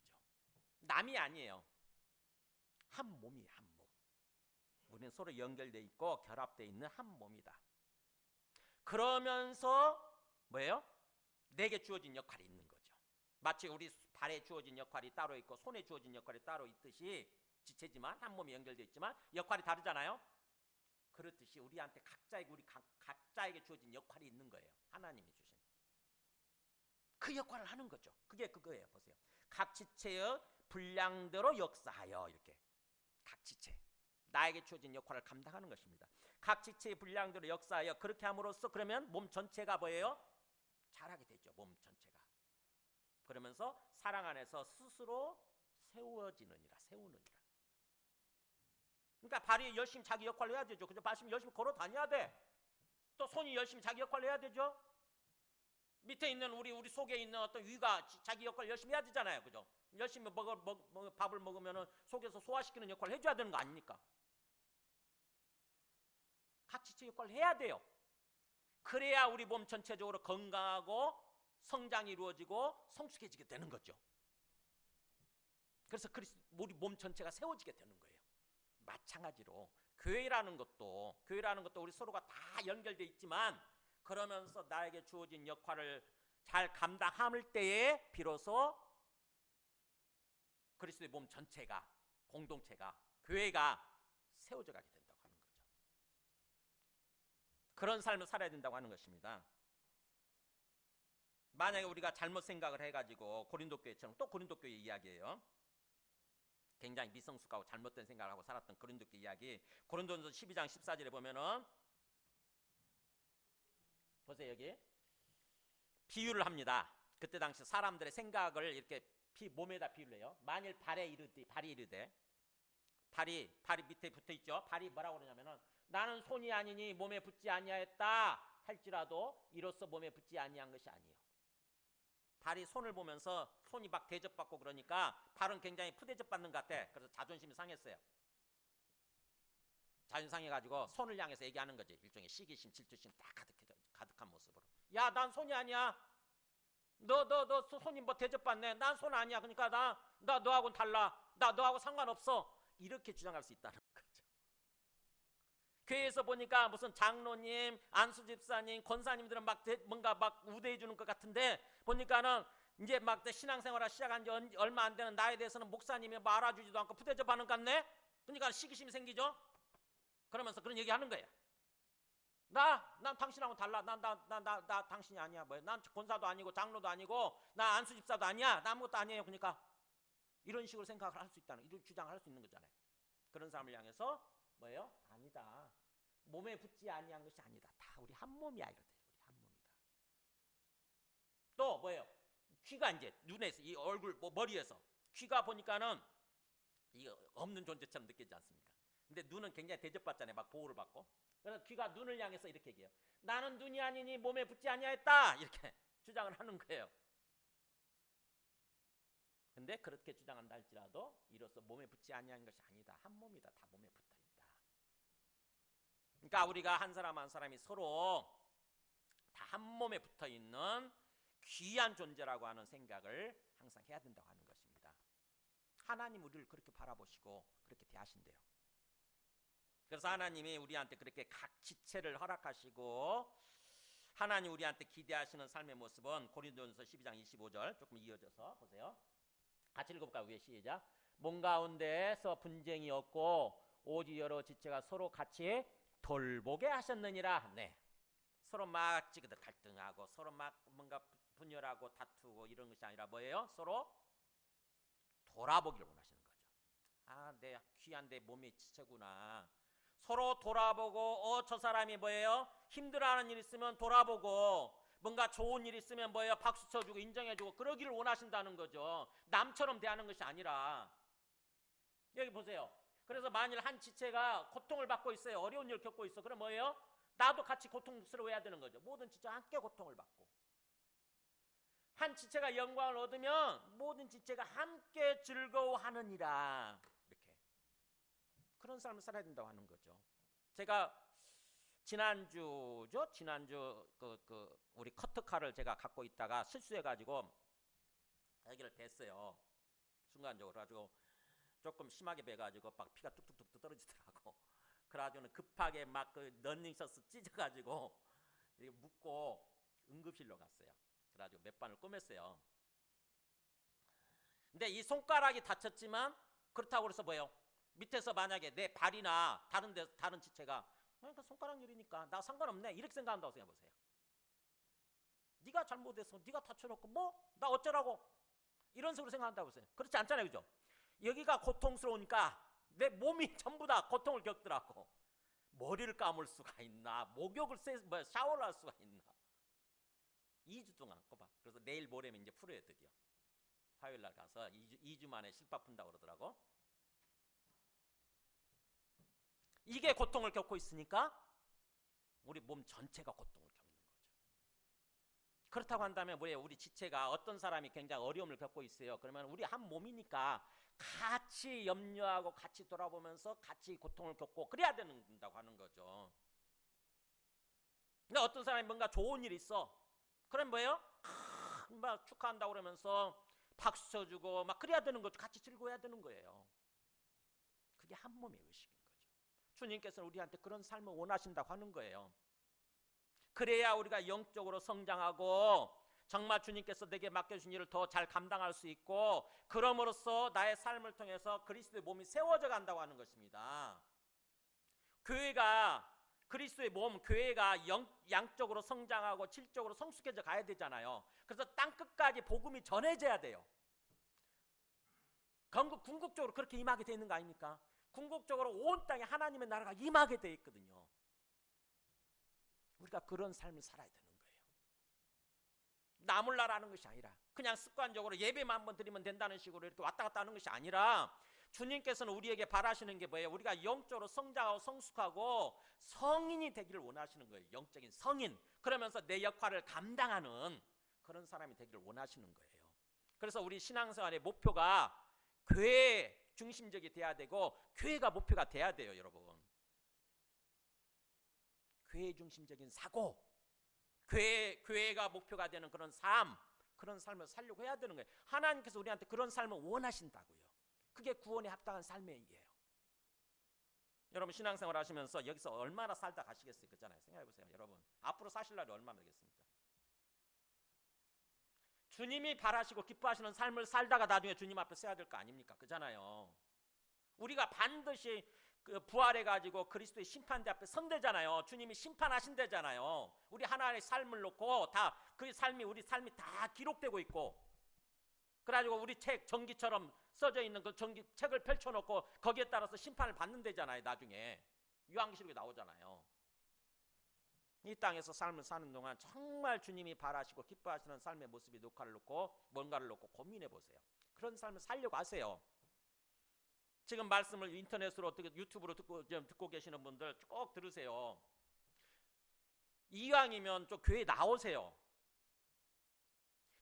남이 아니에요. 한 몸이에요. 한 몸. 우리는 서로 연결되어 있고 결합되어 있는 한 몸이다. 그러면서 뭐예요? 내게 주어진 역할이 있는 거죠. 마치 우리 발에 주어진 역할이 따로 있고 손에 주어진 역할이 따로 있듯이, 지체지만 한 몸이 연결되어 있지만 역할이 다르잖아요. 그렇듯이 우리한테 각자에게 주어진 역할이 있는 거예요. 하나님이 주신 그 역할을 하는 거죠. 그게 그거예요. 보세요. 각 지체의 분량대로 역사하여, 이렇게 각 지체 나에게 주어진 역할을 감당하는 것입니다. 각 지체의 분량대로 역사하여 그렇게 함으로써 그러면 몸 전체가 뭐예요? 자라게 되죠. 몸 전체가. 그러면서 사랑 안에서 스스로 세우느니라. 그러니까 발이 열심히 자기 역할을 해야 되죠. 그죠? 발이 열심히 걸어 다녀야 돼. 또 손이 열심히 자기 역할을 해야 되죠. 밑에 있는 우리 속에 있는 어떤 위가 자기 역할을 열심히 해야 되잖아요. 그죠? 열심히 밥을 먹으면 속에서 소화시키는 역할을 해줘야 되는 거 아닙니까? 각 지체 역할을 해야 돼요. 그래야 우리 몸 전체적으로 건강하고 성장이 이루어지고 성숙해지게 되는 거죠. 그래서 우리 몸 전체가 세워지게 되는 거예요. 마찬가지로 교회라는 것도 우리 서로가 다 연결되어 있지만, 그러면서 나에게 주어진 역할을 잘 감당할 때에 비로소 그리스도의 몸 전체가, 공동체가, 교회가 세워져 가게 된다고 하는 거죠. 그런 삶을 살아야 된다고 하는 것입니다. 만약에 우리가 잘못 생각을 해가지고 고린도 교회처럼, 또 고린도 교회 이야기예요. 굉장히 미성숙하고 잘못된 생각을 하고 살았던 고린도 교회 이야기. 고린도전서 12장 14절에 보면은 보세요. 여기 비유를 합니다. 그때 당시 사람들의 생각을 이렇게 몸에다 비유를 해요. 만일 발이 이르되 발이 밑에 붙어있죠. 발이 뭐라고 그러냐면은 나는 손이 아니니 몸에 붙지 아니하였다 할지라도 이로써 몸에 붙지 아니한 것이 아니에요. 발이 손을 보면서 손이 막 대접받고 그러니까 발은 굉장히 푸대접받는 것 같아. 그래서 자존심이 상했어요. 자존심 상해가지고 손을 향해서 얘기하는 거지. 일종의 시기심, 질투심 딱 가득한 모습으로. 야, 난 손이 아니야. 너 손이 뭐 대접받네. 난 손 아니야. 그러니까 나 너하고는 달라. 나 너하고 상관없어. 이렇게 주장할 수 있다는 거죠. 교회에서 보니까 무슨 장로님, 안수 집사님, 권사님들은 뭔가 우대해 주는 것 같은데, 보니까는 이제 막 신앙생활을 시작한 지 얼마 안 되는 나에 대해서는 목사님이 뭐 알아주지도 않고 푸대접하는 것 같네. 그러니까 시기심이 생기죠. 그러면서 그런 얘기 하는 거예요. 난 당신하고는 달라. 나 당신이 아니야. 뭐야? 난 권사도 아니고 장로도 아니고 나 안수 집사도 아니야. 나 아무것도 아니에요. 그러니까 이런 식으로 생각을 할 수 있다는, 이런 주장을 할 수 있는 거잖아요. 그런 사람을 향해서 뭐예요? 아니다. 몸에 붙지 아니한 것이 아니다. 다 우리 한 몸이야. 이러대. 우리 한 몸이다. 또 뭐예요? 귀가 이제 눈에서 이 얼굴 뭐 머리에서 귀가 보니까는 이 없는 존재처럼 느끼지 않습니까? 근데 눈은 굉장히 대접받잖아요. 막 보호를 받고. 그래서 귀가 눈을 향해서 이렇게 얘기해요. 나는 눈이 아니니 몸에 붙지 아니하였다. 이렇게 주장을 하는 거예요. 근데 그렇게 주장한다 할지라도 이로써 몸에 붙지 아니한 것이 아니다. 한 몸이다. 다 몸에 붙어있다. 그러니까 우리가 한 사람 한 사람이 서로 다 한 몸에 붙어있는 귀한 존재라고 하는 생각을 항상 해야 된다고 하는 것입니다. 하나님 우리를 그렇게 바라보시고 그렇게 대하신대요. 그래서 하나님이 우리한테 그렇게 각 지체를 허락하시고 하나님 우리한테 기대하시는 삶의 모습은 고린도전서 12장 25절 조금 이어져서 보세요. 같이 읽어볼까요? 위에 시작. 몸 가운데에서 분쟁이 없고 오직 여러 지체가 서로 같이 돌보게 하셨느니라. 네. 서로 막 찌그덕 갈등하고 서로 막 뭔가 분열하고 다투고 이런 것이 아니라 뭐예요? 서로 돌아보기를 원하시는 거죠. 아, 내 귀한 내 몸의 지체구나. 서로 돌아보고 저 사람이 뭐예요? 힘들어하는 일 있으면 돌아보고 뭔가 좋은 일 있으면 뭐예요? 박수 쳐주고 인정해주고 그러기를 원하신다는 거죠. 남처럼 대하는 것이 아니라. 여기 보세요. 그래서 만일 한 지체가 고통을 받고 있어요. 어려운 일을 겪고 있어. 그럼 뭐예요? 나도 같이 고통스러워해야 되는 거죠. 모든 지체가 함께 고통을 받고. 한 지체가 영광을 얻으면 모든 지체가 함께 즐거워하느니라. 이렇게. 그런 삶을 살아야 된다고 하는 거죠. 제가 지난주 우리 커트칼을 제가 갖고 있다가 실수해가지고 여기를 댔어요. 순간적으로. 가지고 조금 심하게 베가지고 막 피가 뚝뚝뚝 떨어지더라고. 그래가지고는 급하게 막 그 런닝셔츠 찢어가지고 이렇게 묶고 응급실로 갔어요. 그래가지고 몇 반을 꼬맸어요. 근데 이 손가락이 다쳤지만 그렇다고 해서 뭐예요? 밑에서 만약에 내 발이나 다른 지체가 그러니까 손가락 일이니까 나 상관없네 이렇게 생각한다고 생각해보세요. 네가 잘못해서 네가 다쳐놓고 뭐? 나 어쩌라고? 이런 식으로 생각한다고 보세요. 그렇지 않잖아요. 그죠? 여기가 고통스러우니까 내 몸이 전부 다 고통을 겪더라고. 머리를 감을 수가 있나? 목욕을 샤워를 할 수가 있나? 2주 동안 꼽아. 그래서 내일 모레면 이제 풀어요. 드디어 화요일 날 가서 2주 만에 실밥 푼다고 그러더라고. 이게 고통을 겪고 있으니까 우리 몸 전체가 고통을 겪는 거죠. 그렇다고 한다면 뭐예요? 우리 지체가 어떤 사람이 굉장히 어려움을 겪고 있어요. 그러면 우리 한 몸이니까 같이 염려하고 같이 돌아보면서 같이 고통을 겪고 그래야 된다고 하는 거죠. 근데 어떤 사람이 뭔가 좋은 일이 있어. 그럼 뭐예요? 막 축하한다고 그러면서 박수 쳐주고 막 그래야 되는 거죠. 같이 즐거워야 되는 거예요. 그게 한 몸의 의식인 거죠. 주님께서는 우리한테 그런 삶을 원하신다고 하는 거예요. 그래야 우리가 영적으로 성장하고 정말 주님께서 내게 맡겨주신 일을 더 잘 감당할 수 있고 그럼으로써 나의 삶을 통해서 그리스도의 몸이 세워져 간다고 하는 것입니다. 교회가 그리스도의 몸, 교회가 양적으로 성장하고 질적으로 성숙해져 가야 되잖아요. 그래서 땅끝까지 복음이 전해져야 돼요. 궁극적으로 그렇게 임하게 되어 있는 거 아닙니까? 궁극적으로 온 땅에 하나님의 나라가 임하게 되어 있거든요. 우리가 그런 삶을 살아야 되는 거예요. 나몰라라는 것이 아니라 그냥 습관적으로 예배만 한번 드리면 된다는 식으로 이렇게 왔다 갔다 하는 것이 아니라 주님께서는 우리에게 바라시는 게 뭐예요? 우리가 영적으로 성장하고 성숙하고 성인이 되기를 원하시는 거예요. 영적인 성인. 그러면서 내 역할을 감당하는 그런 사람이 되기를 원하시는 거예요. 그래서 우리 신앙생활의 목표가 교회 중심적이 돼야 되고 교회가 목표가 돼야 돼요. 여러분. 교회 중심적인 사고, 교회가 목표가 되는 그런 삶, 그런 삶을 살려고 해야 되는 거예요. 하나님께서 우리한테 그런 삶을 원하신다고요. 그게 구원에 합당한 삶이에요. 여러분 신앙생활 하시면서 여기서 얼마나 살다 가시겠어요? 그렇잖아요. 생각해보세요. 여러분 앞으로 사실 날이 얼마나 되겠습니까? 주님이 바라시고 기뻐하시는 삶을 살다가 나중에 주님 앞에 서야 될 거 아닙니까? 그렇잖아요. 우리가 반드시 부활해가지고 그리스도의 심판대 앞에 선대잖아요. 주님이 심판하신대잖아요. 우리 하나의 삶을 놓고 다 그 삶이 우리 삶이 다 기록되고 있고 그래가지고 우리 책 전기처럼 써져 있는 그 책을 펼쳐놓고 거기에 따라서 심판을 받는 데잖아요. 나중에 요한계시록에 나오잖아요. 이 땅에서 삶을 사는 동안 정말 주님이 바라시고 기뻐하시는 삶의 모습이 뭔가를 놓고 고민해 보세요. 그런 삶을 살려고 하세요. 지금 말씀을 인터넷으로 어떻게 유튜브로 듣고 계시는 분들 꼭 들으세요. 이왕이면 좀 교회 나오세요.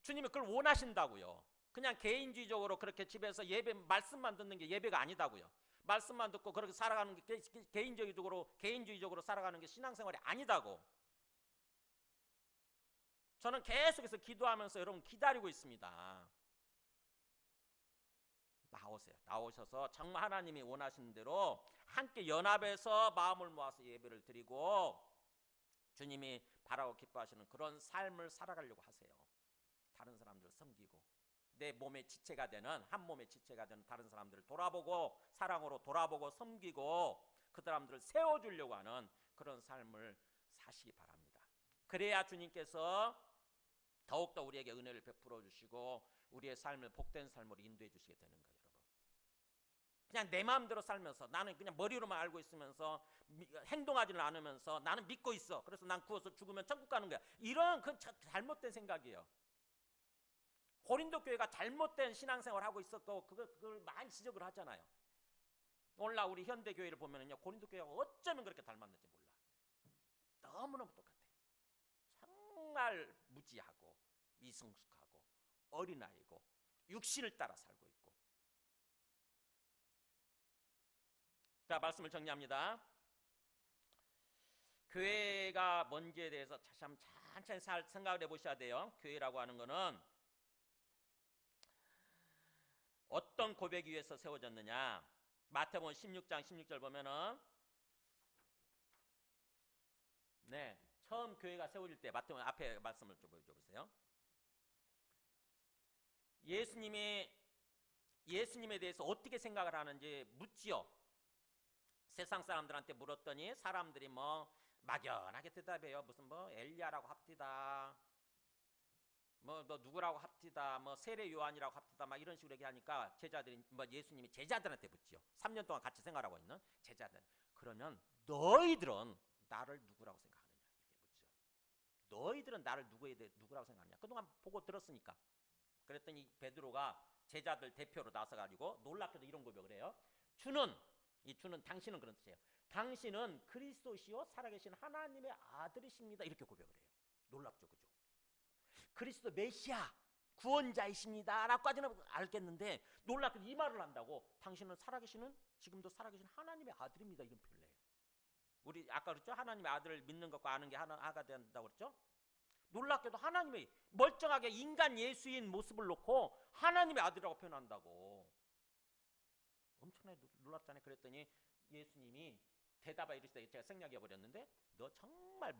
주님이 그걸 원하신다고요. 그냥 개인주의적으로 그렇게 집에서 예배 말씀만 듣는 게 예배가 아니다고요. 말씀만 듣고 그렇게 살아가는 게 개인주의적으로 살아가는 게 신앙생활이 아니다고. 저는 계속해서 기도하면서 여러분 기다리고 있습니다. 나오세요. 나오셔서 정말 하나님이 원하시는 대로 함께 연합해서 마음을 모아서 예배를 드리고 주님이 바라고 기뻐하시는 그런 삶을 살아가려고 하세요. 다른 사람들을 섬기고 내 몸의 지체가 되는 한 몸의 지체가 되는 다른 사람들을 돌아보고 사랑으로 돌아보고 섬기고 그 사람들을 세워주려고 하는 그런 삶을 사시기 바랍니다. 그래야 주님께서 더욱더 우리에게 은혜를 베풀어 주시고 우리의 삶을 복된 삶으로 인도해 주시게 되는 거예요. 여러분, 그냥 내 마음대로 살면서 나는 그냥 머리로만 알고 있으면서 행동하지는 않으면서 나는 믿고 있어, 그래서 난 구워서 죽으면 천국 가는 거야, 이런 그 잘못된 생각이에요. 고린도 교회가 잘못된 신앙생활을 하고 있었고 그걸 많이 지적을 하잖아요. 오늘날 우리 현대 교회를 보면은요, 고린도 교회가 어쩌면 그렇게 닮았는지 몰라. 너무너무 똑같아요. 정말 무지하고 미성숙하고 어린아이고 육신을 따라 살고 있고. 자, 말씀을 정리합니다. 교회가 뭔지에 대해서 참 천천히 생각을 해보셔야 돼요. 교회라고 하는 거는 어떤 고백 위에서 세워졌느냐. 마태복음 16장 16절 보면은 처음 교회가 세워질 때 마태복음 앞에 말씀을 좀 보여줘보세요. 예수님에 대해서 어떻게 생각을 하는지 묻지요. 세상 사람들한테 물었더니 사람들이 막연하게 대답해요. 무슨 엘리야라고 합디다, 너 누구라고 합디다, 세례 요한이라고 합디다, 막 이런 식으로 얘기하니까 제자들이 예수님이 제자들한테 묻지요. 3년 동안 같이 생활하고 있는 제자들. 그러면 너희들은 나를 누구라고 생각하느냐 이렇게 묻죠. 너희들은 나를 누구라고 생각하느냐. 그동안 보고 들었으니까. 그랬더니 베드로가 제자들 대표로 나서가지고 놀랍게도 이런 고백을 해요. 주는 당신은 그런 뜻이에요. 당신은 그리스도시요 살아계신 하나님의 아들이십니다. 이렇게 고백을 해요. 놀랍죠, 그죠? 그리스도 메시아 구원자이십니다 라고까지는 알겠는데 놀랍게도 이 말을 한다고, 당신은 지금도 살아계신 하나님의 아들입니다, 이런 표현을 해요. 우리 아까 그랬죠? 하나님의 아들을 믿는 것과 아는 게 하나가 된다고 그랬죠? 놀랍게도 하나님의 멀쩡하게 인간 예수인 모습을 놓고 하나님의 아들이라고 표현한다고. 엄청나게 놀랍잖아요. 그랬더니 예수님이 대답하 이르시되, 제가 생략해버렸는데, 너 정말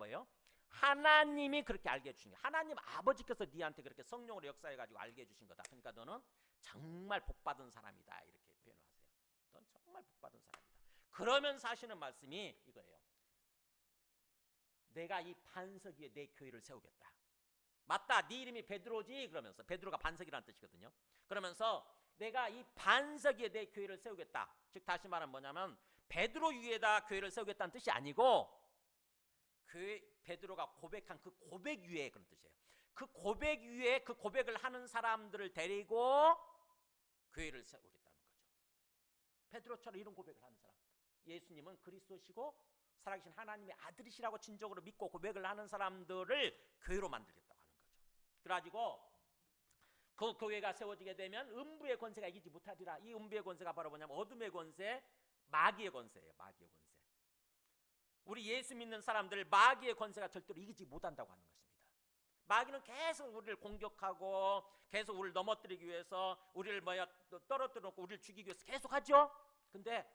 하나님이 그렇게 알게 해주신 거야. 하나님 아버지께서 네한테 그렇게 성령으로 역사해가지고 알게 해주신 거다. 그러니까 너는 정말 복받은 사람이다, 이렇게 표현을 하세요. 넌 정말 복받은 사람이다. 그러면서 하시는 말씀이 이거예요. 내가 이 반석 위에 내 교회를 세우겠다. 맞다, 네 이름이 베드로지? 그러면서, 베드로가 반석이라는 뜻이거든요. 그러면서 내가 이 반석 위에 내 교회를 세우겠다. 즉 다시 말하면 뭐냐면 베드로 위에다 교회를 세우겠다는 뜻이 아니고, 베드로가 고백한 그 고백 위에, 그런 뜻이에요. 그 고백 위에 그 고백을 하는 사람들을 데리고 교회를 세우겠다는 거죠. 베드로처럼 이런 고백을 하는 사람, 예수님은 그리스도시고 살아계신 하나님의 아들이시라고 진정으로 믿고 고백을 하는 사람들을 교회로 만들겠다고 하는 거죠. 그래가지고 그 교회가 세워지게 되면 음부의 권세가 이기지 못하리라. 이 음부의 권세가 바로 뭐냐면 어둠의 권세, 마귀의 권세예요. 마귀의 권세. 우리 예수 믿는 사람들 마귀의 권세가 절대로 이기지 못한다고 하는 것입니다. 마귀는 계속 우리를 공격하고 계속 우리를 넘어뜨리기 위해서 우리를 떨어뜨려 놓고 우리를 죽이기 위해서 계속 하죠. 근데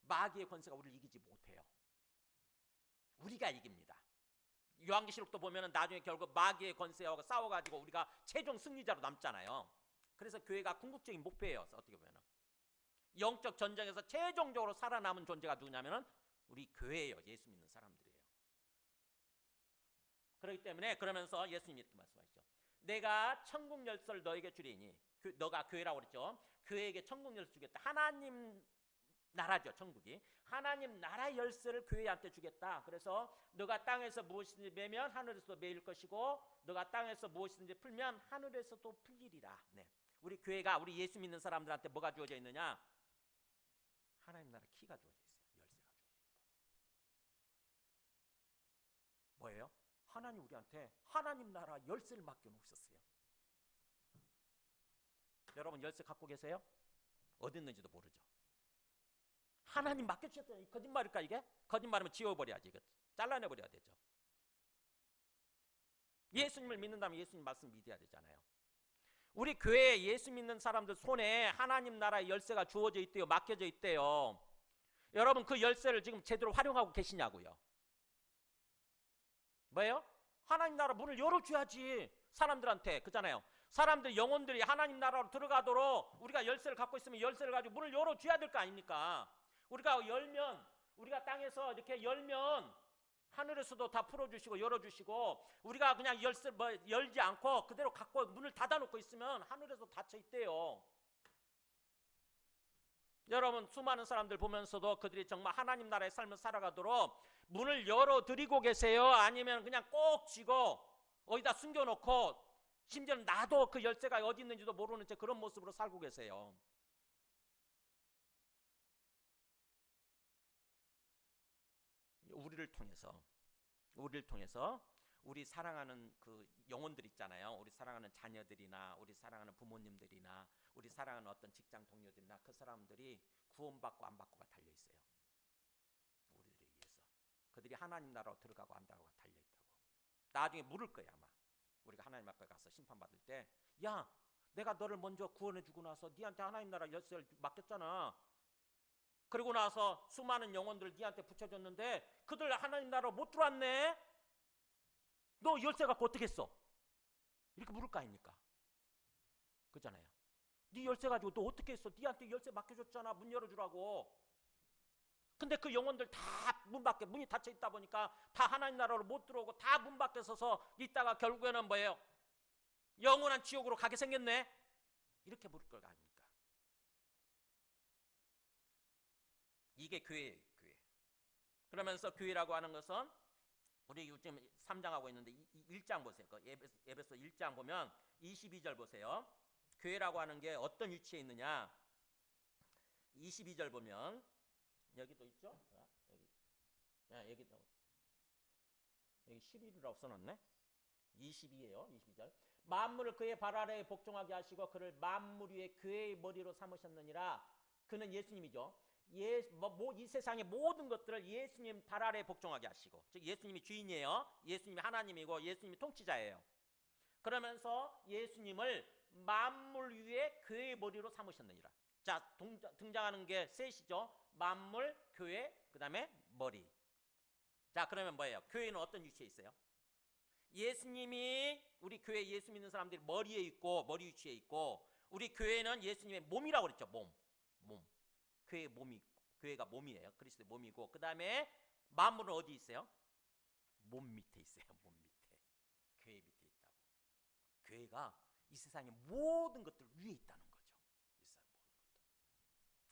마귀의 권세가 우리를 이기지 못해요. 우리가 이깁니다. 요한계시록도 보면은 나중에 결국 마귀의 권세하고 싸워가지고 우리가 최종 승리자로 남잖아요. 그래서 교회가 궁극적인 목표예요. 어떻게 보면은 영적 전쟁에서 최종적으로 살아남은 존재가 누구냐면은 우리 교회예요. 예수 믿는 사람들이에요. 그렇기 때문에 그러면서 예수님이 이렇게 말씀하시죠. 내가 천국 열쇠를 너에게 주리니, 너가 교회라고 그랬죠. 교회에게 천국 열쇠 주겠다. 하나님의 나라죠, 천국이. 하나님 나라 열쇠를 교회한테 주겠다. 그래서 너가 땅에서 무엇이든지 매면 하늘에서도 매일 것이고 너가 땅에서 무엇이든지 풀면 하늘에서도 풀리리라. 네. 우리 교회가 우리 예수 믿는 사람들한테 뭐가 주어져 있느냐? 하나님 나라 키가 주어져 있어요. 열쇠가 주어져 있다고. 뭐예요? 하나님 우리한테 하나님 나라 열쇠를 맡겨놓으셨어요. 여러분 열쇠 갖고 계세요? 어디 있는지도 모르죠. 하나님 맡겨주셨더니 거짓말일까 이게? 거짓말이면 지워버려야지. 이거 잘라내버려야 되죠. 예수님을 믿는다면 예수님 말씀 믿어야 되잖아요. 우리 교회에 예수 믿는 사람들 손에 하나님 나라의 열쇠가 주어져 있대요. 맡겨져 있대요. 여러분 그 열쇠를 지금 제대로 활용하고 계시냐고요. 뭐예요? 하나님 나라 문을 열어줘야지. 사람들한테. 그잖아요. 사람들 영혼들이 하나님 나라로 들어가도록 우리가 열쇠를 갖고 있으면 열쇠를 가지고 문을 열어줘야 될 거 아닙니까? 우리가 열면, 우리가 땅에서 이렇게 열면 하늘에서도 다 풀어주시고 열어주시고, 우리가 그냥 열쇠 열지 않고 그대로 갖고 문을 닫아놓고 있으면 하늘에서 닫혀 있대요. 여러분 수많은 사람들 보면서도 그들이 정말 하나님 나라의 삶을 살아가도록 문을 열어드리고 계세요? 아니면 그냥 꼭 쥐고 어디다 숨겨놓고 심지어는 나도 그 열쇠가 어디 있는지도 모르는 채 그런 모습으로 살고 계세요? 우리를 통해서 우리 사랑하는 그 영혼들 있잖아요. 우리 사랑하는 자녀들이나 우리 사랑하는 부모님들이나 우리 사랑하는 어떤 직장 동료들이나 그 사람들이 구원받고 안 받고가 달려있어요. 우리들에 의해서. 그들이 하나님 나라로 들어가고 안 들어가고 달려있다고. 나중에 물을 거야 아마. 우리가 하나님 앞에 가서 심판받을 때, 야 내가 너를 먼저 구원해주고 나서 니한테 하나님 나라 열쇠를 맡겼잖아. 그리고 나서 수많은 영혼들을 니한테 붙여줬는데 그들 하나님 나라로 못 들어왔네. 너 열쇠 갖고 어떻게 했어? 이렇게 물을 거 아닙니까? 그렇잖아요. 네 열쇠 가지고 너 어떻게 했어? 니한테 열쇠 맡겨줬잖아. 문 열어주라고. 근데 그 영혼들 다 문 밖에, 문이 닫혀 있다 보니까 다 하나님 나라로 못 들어오고 다 문 밖에 서서 있다가 결국에는 뭐예요? 영원한 지옥으로 가게 생겼네. 이렇게 물을 거 아닙니까? 이게 교회예요, 교회. 그러면서 교회라고 하는 것은 우리 요즘 3장 하고 있는데 1장 보세요. 에베소 1장 보면 22절 보세요. 교회라고 하는 게 어떤 위치에 있느냐? 22절 보면 여기도 있죠? 여기 11이라고 써놨네. 22예요. 22절. 만물을 그의 발 아래에 복종하게 하시고 그를 만물 위에 교회의 머리로 삼으셨느니라. 그는 예수님이죠. 이 세상의 모든 것들을 예수님 발 아래에 복종하게 하시고, 즉 예수님이 주인이에요. 예수님이 하나님이고 예수님이 통치자예요. 그러면서 예수님을 만물 위에 교회의 머리로 삼으셨느니라. 자, 등장하는 게 셋이죠. 만물, 교회, 그 다음에 머리. 자, 그러면 뭐예요? 교회는 어떤 위치에 있어요? 예수님이 우리 교회 예수 믿는 사람들이 머리에 있고, 머리 위치에 있고, 우리 교회는 예수님의 몸이라고 그랬죠. 몸. 교회의 몸이 있고, 교회가 몸이에요. 그리스도의 몸이고, 그 다음에 만물은 어디 있어요? 몸 밑에 있어요. 몸 밑에. 교회 밑에 있다고. 교회가 이 세상의 모든 것들 위에 있다는 거죠. 이 세상 모든 것들.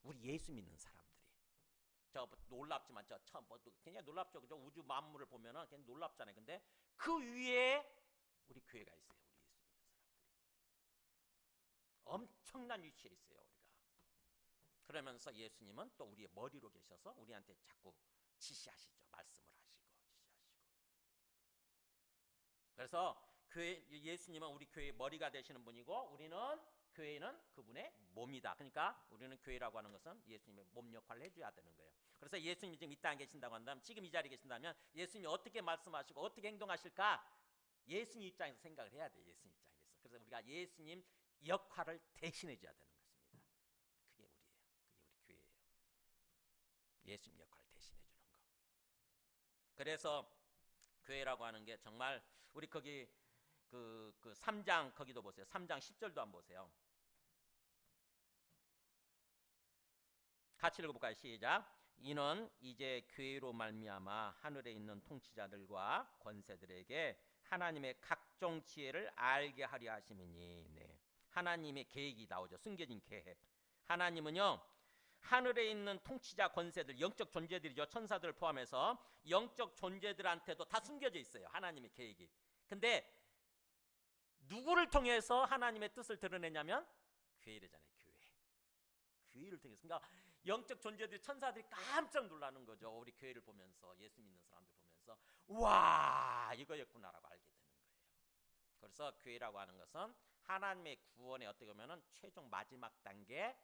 우리 예수 믿는 사람들이. 저 놀랍지만 저 처음 굉장히 놀랍죠. 그죠? 우주 만물을 보면은 굉장히 놀랍잖아요. 근데 그 위에 우리 교회가 있어요. 우리 예수 믿는 사람들이. 엄청난 위치에 있어요. 우리가. 그러면서 예수님은 또 우리의 머리로 계셔서 우리한테 자꾸 지시하시죠. 말씀을 하시고 지시하시고. 그래서 예수님은 우리 교회의 머리가 되시는 분이고, 우리는 교회는 그분의 몸이다. 그러니까 우리는 교회라고 하는 것은 예수님의 몸 역할을 해줘야 되는 거예요. 그래서 예수님이 지금 이 땅에 계신다고 한다면, 지금 이 자리에 계신다면 예수님이 어떻게 말씀하시고 어떻게 행동하실까? 예수님 입장에서 생각을 해야 돼요. 예수님 입장에서. 그래서 우리가 예수님 역할을 대신해줘야 되는 것입니다. 그게 우리예요. 그게 우리 교회예요. 예수님 역할을 대신해주는 거. 그래서 교회라고 하는 게 정말, 우리 거기 그 3장 거기도 보세요. 3장 10절도 한번 보세요. 같이 읽어볼까요? 시작. 이는 이제 교회로 말미암아 하늘에 있는 통치자들과 권세들에게 하나님의 각종 지혜를 알게 하려 하심이니. 네. 하나님의 계획이 나오죠. 숨겨진 계획. 하나님은요, 하늘에 있는 통치자 권세들, 영적 존재들이죠. 천사들을 포함해서 영적 존재들한테도 다 숨겨져 있어요. 하나님의 계획이. 근데 누구를 통해서 하나님의 뜻을 드러내냐면 교회잖아요. 교회를 통해서. 그러니까 영적 존재들, 천사들이 깜짝 놀라는 거죠. 우리 교회를 보면서, 예수 믿는 사람들 보면서 와, 이거였구나라고 알게 되는 거예요. 그래서 교회라고 하는 것은 하나님의 구원의 어떻게 보면은 최종 마지막 단계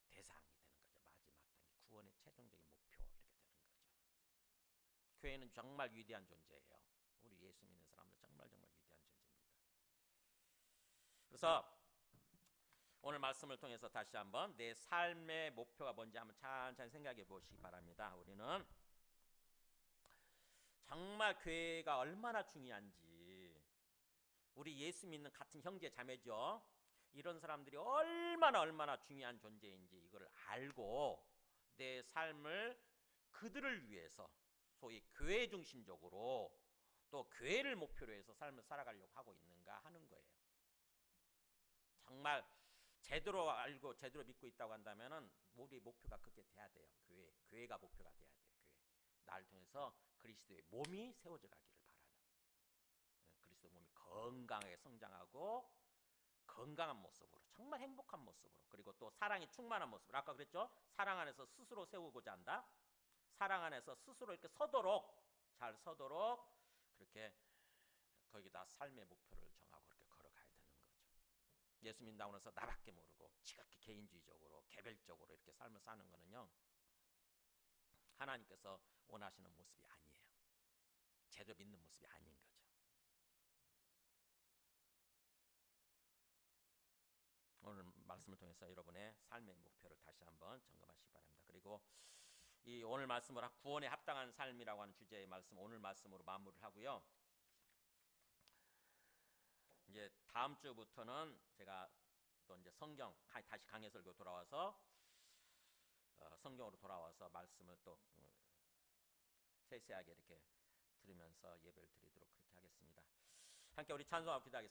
대상이 되는 거죠. 마지막 단계 구원의 최종적인 목표 이렇게 되는 거죠. 교회는 정말 위대한 존재예요. 우리 예수 믿는 사람들 정말 위대한 존재입니다. 그래서 오늘 말씀을 통해서 다시 한번 내 삶의 목표가 뭔지 한번 천천히 생각해 보시기 바랍니다. 우리는 정말 교회가 얼마나 중요한지, 우리 예수 믿는 같은 형제 자매죠. 이런 사람들이 얼마나 중요한 존재인지 이걸 알고 내 삶을 그들을 위해서 소위 교회 중심적으로 또 교회를 목표로 해서 삶을 살아가려고 하고 있는가 하는 거예요. 정말 제대로 알고 제대로 믿고 있다고 한다면은 우리 목표가 그렇게 돼야 돼요. 교회가 목표가 돼야 돼요. 나를 통해서 그리스도의 몸이 세워져 가기를 바라는, 그리스도의 몸이 건강하게 성장하고 건강한 모습으로, 정말 행복한 모습으로, 그리고 또 사랑이 충만한 모습으로, 아까 그랬죠? 사랑 안에서 스스로 세우고자 한다. 사랑 안에서 스스로 이렇게 잘 서도록 그렇게 거기다 삶의 목표를 정하고 그렇게 걸어가야 되는 거죠. 예수 믿는다고 해서 나밖에 모르고 지극히 개인주의적으로 개별적으로 이렇게 삶을 사는 거는요, 하나님께서 원하시는 모습이 아니에요. 제대로 믿는 모습이 아닌 거죠. 오늘 말씀을 통해서 여러분의 삶의 목표를 다시 한번 점검하시기 바랍니다. 그리고 이 오늘 말씀을 구원에 합당한 삶이라고 하는 주제의 말씀, 오늘 말씀으로 마무리를 하고요. 이제 다음 주부터는 제가 또 이제 성경 다시 강해설교 돌아와서 성경으로 돌아와서 말씀을 또 세세하게 이렇게 들으면서 예배를 드리도록 그렇게 하겠습니다. 함께 우리 찬송하고 기도하겠습니다.